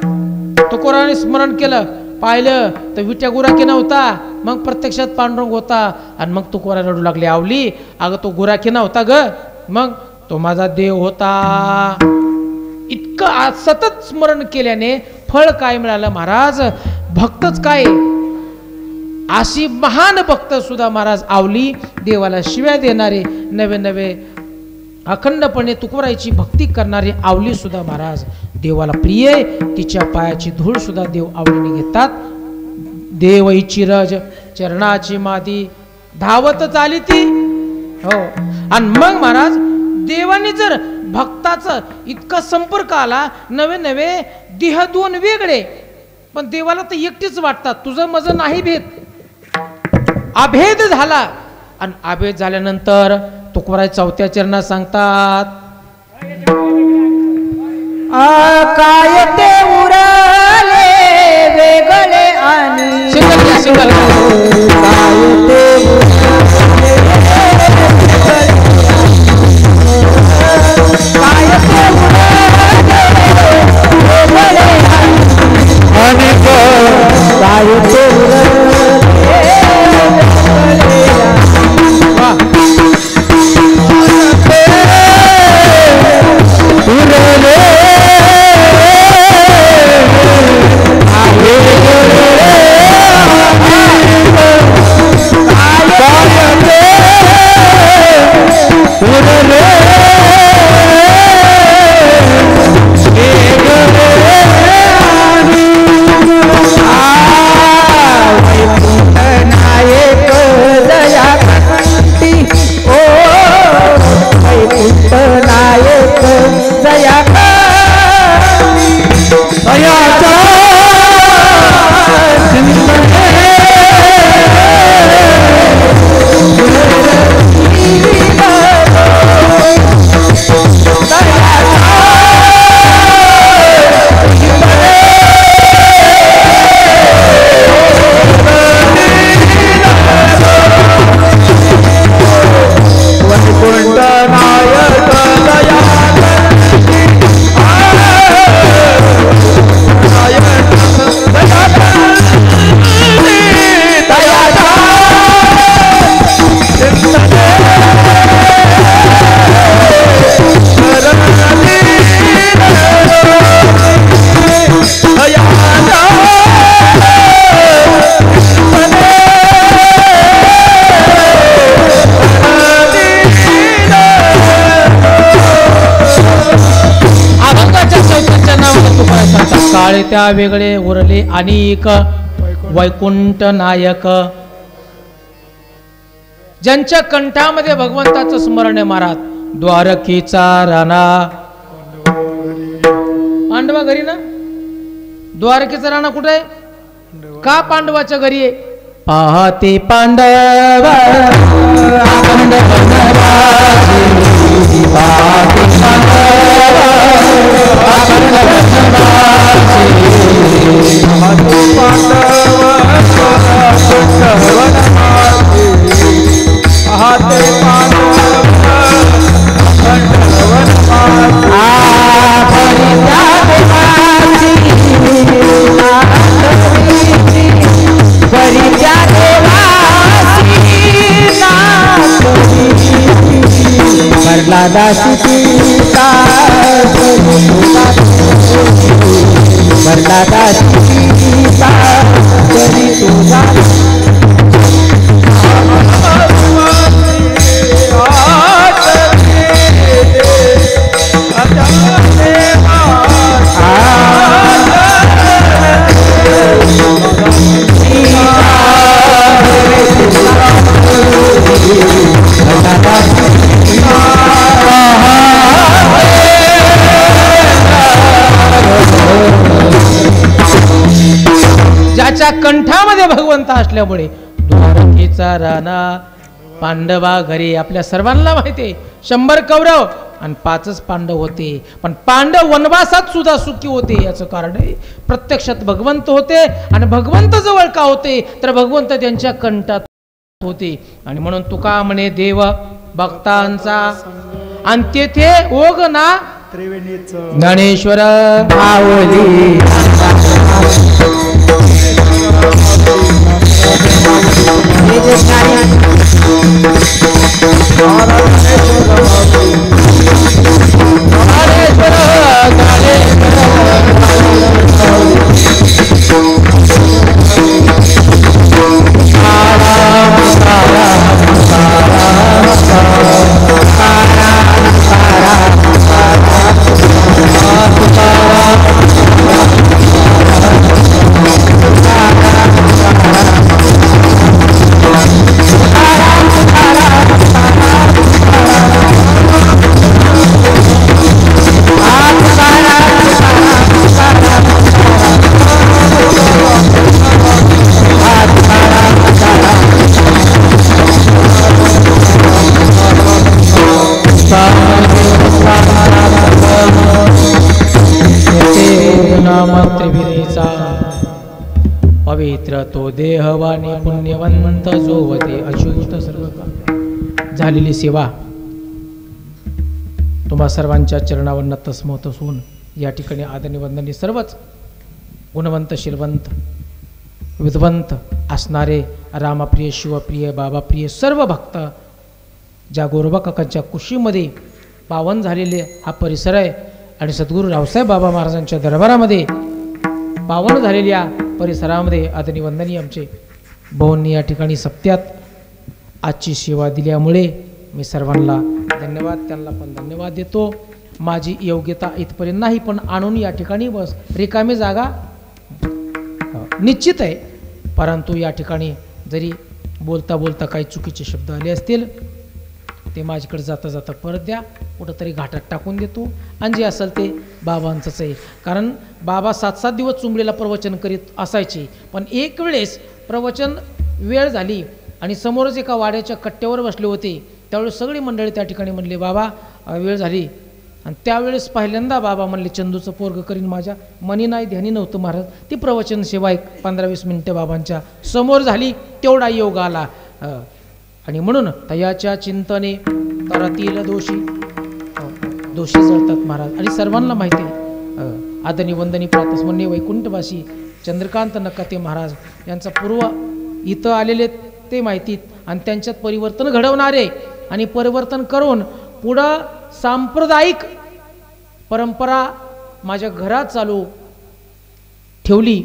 तुकोबराने स्मरण केलं, पाहिलं तर विट्या गुराकी नव्हता, मग प्रत्यक्षात पांडुरंग होता. आणि मग तुकोबरा रडू लागले, आवली अगं तो गुराकी नव्हता ग, मग तो माझा देव होता. इतकं सतत स्मरण केल्याने फळ काय मिळालं महाराज? भक्तच काय, अशी महान भक्त सुद्धा महाराज आवली, देवाला शिव्या देणारे, नवे नवे अखंडपणे तुकोबारायची भक्ती करणारे आवली सुद्धा महाराज देवाला प्रिय, तिच्या पायाची धूळ सुद्धा देव आवडीने घेतात. देव चिरज चरणाची मादी धावत आली ती. हो, आणि मग महाराज देवाने जर भक्ताचं इतका संपर्क आला, नवे नवे देह दोन वेगळे, पण देवाला तर एकटीच वाटतात, तुझं माझं नाही भेद. अभेद झाला, आणि अभेद झाल्यानंतर तुकोबाराय चौथ्या चरणात सांगतात, काय ते उरले वेगळे आणि सिंगल काय ते काळे त्या वेगळे उरले अनेक वैकुंठ नायक, ज्यांच्या कंठामध्ये भगवंताचं स्मरण आहे महाराज. द्वारकेचा राणा, पांडवा घरी ना, द्वारकेचा राणा कुठे आहे? का पांडवाच्या घरी आहे? पाहते पांडव अखंड वनवासी, पाहते पांडव अखंड वनवासी, पाहते पांडव अखंड वनवासी, पाहते पांडव अखंड वनवासी. दासी सीता वरला दासी सीता तरी तुझा ज्याच्या कंठामध्ये भगवंत असल्यामुळे द्वारकेचा राणा पांडवा घरी. आपल्या सर्वांना माहिती आहे 100 कौरव आणि 5च पांडव होते, पण पांडव वनवासात सुद्धा सुखी होते. याचं कारण आहे प्रत्यक्षात भगवंत होते, आणि भगवंत जवळ का होते तर भगवंत त्यांच्या कंठात होते. आणि म्हणून तुका म्हणे देव भक्तांचा, आणि तेथे ओघ ना ज्ञानेश्वर माऊली. ज्ञानेश्वर पवित्र तो देहवाणी पुण्यवंत जोवते अच्युत सर्व काम. झालेली सेवा तुम्हा सर्वांच्या चरणावर नतस्मत होऊन या ठिकाणी आदरणी वंदनी सर्वच गुणवंत शीलवंत विद्वंत असणारे रामप्रिय शिवप्रिय बाबाप्रिय सर्व भक्त ज्या गोरोबा काकांच्या कुशीमध्ये पावन झालेले हा परिसर आहे आणि सद्गुरू रावसाहेब बाबा महाराजांच्या दरबारामध्ये पावन झालेल्या परिसरामध्ये आदरणी वंदनीय आमचे भाऊंनी या ठिकाणी सप्त्यात आजची सेवा दिल्यामुळे मी सर्वांना धन्यवाद, त्यांना पण धन्यवाद देतो. माझी योग्यता इथपर्यंत नाही, पण आणून या ठिकाणी बस रिकामी जागा निश्चित आहे. परंतु या ठिकाणी जरी बोलता बोलता काही चुकीचे शब्द आले असतील ते माझ्याकडे जाता जाता परत द्या, कुठंतरी घाटात टाकून देतो. आणि जे असेल ते बाबांचंच आहे. कारण बाबा 7-7 दिवस चुंबलेला प्रवचन करीत असायचे, पण एक वेळेस प्रवचन वेळ झाली आणि समोरच एका वाड्याच्या कट्ट्यावर बसले होते. त्यावेळेस सगळी मंडळी त्या ठिकाणी म्हणले बाबा वेळ झाली. आणि त्यावेळेस पहिल्यांदा बाबा म्हणले चंदूचं पोरग करीन, माझ्या मनी नाही ध्यानी नव्हतं महाराज. ती प्रवचन सेवा 15-20 मिनिटं बाबांच्या समोर झाली, तेवढा योग आला. आणि म्हणून तयाच्या चिंतने तरतील दोषी जळतात महाराज. आणि सर्वांना माहिती आहे आदरणी वंदनी प्रातस्मरणी वैकुंठवासी चंद्रकांत नकाते महाराज यांचा पूर्व इथं आलेले ते माहितीत आणि त्यांच्यात परिवर्तन घडवणारे आणि परिवर्तन करून पुढं सांप्रदायिक परंपरा माझ्या घरात चालू ठेवली.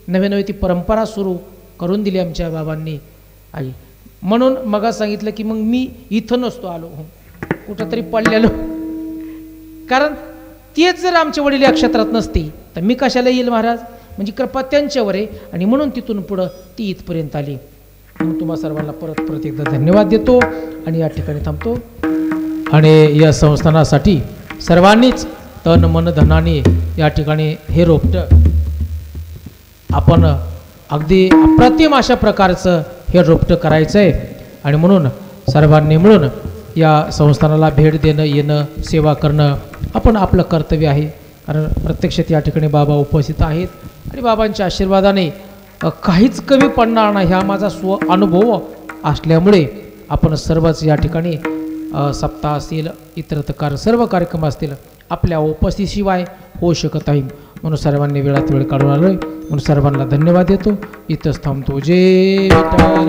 नवे नवे ती परंपरा सुरू करून दिली आमच्या बाबांनी. आई म्हणून मग सांगितलं की मग मी इथं नसतो आलो, कुठंतरी पडलेलो. कारण तेच जर आमचे वडील या क्षेत्रात नसते तर मी कशाला येईल महाराज. म्हणजे कृपा त्यांच्यावर आहे आणि म्हणून तिथून पुढं ती इथपर्यंत आली. म्हणून तुम्हा सर्वांना परत एकदा धन्यवाद देतो आणि या ठिकाणी थांबतो. आणि या संस्थानासाठी सर्वांनीच तन मन धनाने या ठिकाणी हे रोपटं आपण अगदी अप्रतिम अशा प्रकारचं हे रोपटं करायचं आहे. आणि म्हणून सर्वांनी मिळून या संस्थानाला भेट देणं येणं सेवा करणं आपण आपलं कर्तव्य आहे. कारण प्रत्यक्षात या ठिकाणी बाबा उपस्थित आहेत आणि बाबांच्या आशीर्वादाने काहीच कमी पडणार नाही हा माझा अनुभव असल्यामुळे आपण सर्वच या ठिकाणी सप्ताह असतील इतरतकार सर्व कार्यक्रम असतील आपल्या उपस्थितीशिवाय होऊ शकत नाही. म्हणून सर्वांनी वेळात वेळ काढून आलोय म्हणून सर्वांना धन्यवाद देतो. इथंच थांबतो. जय विठ्ठल.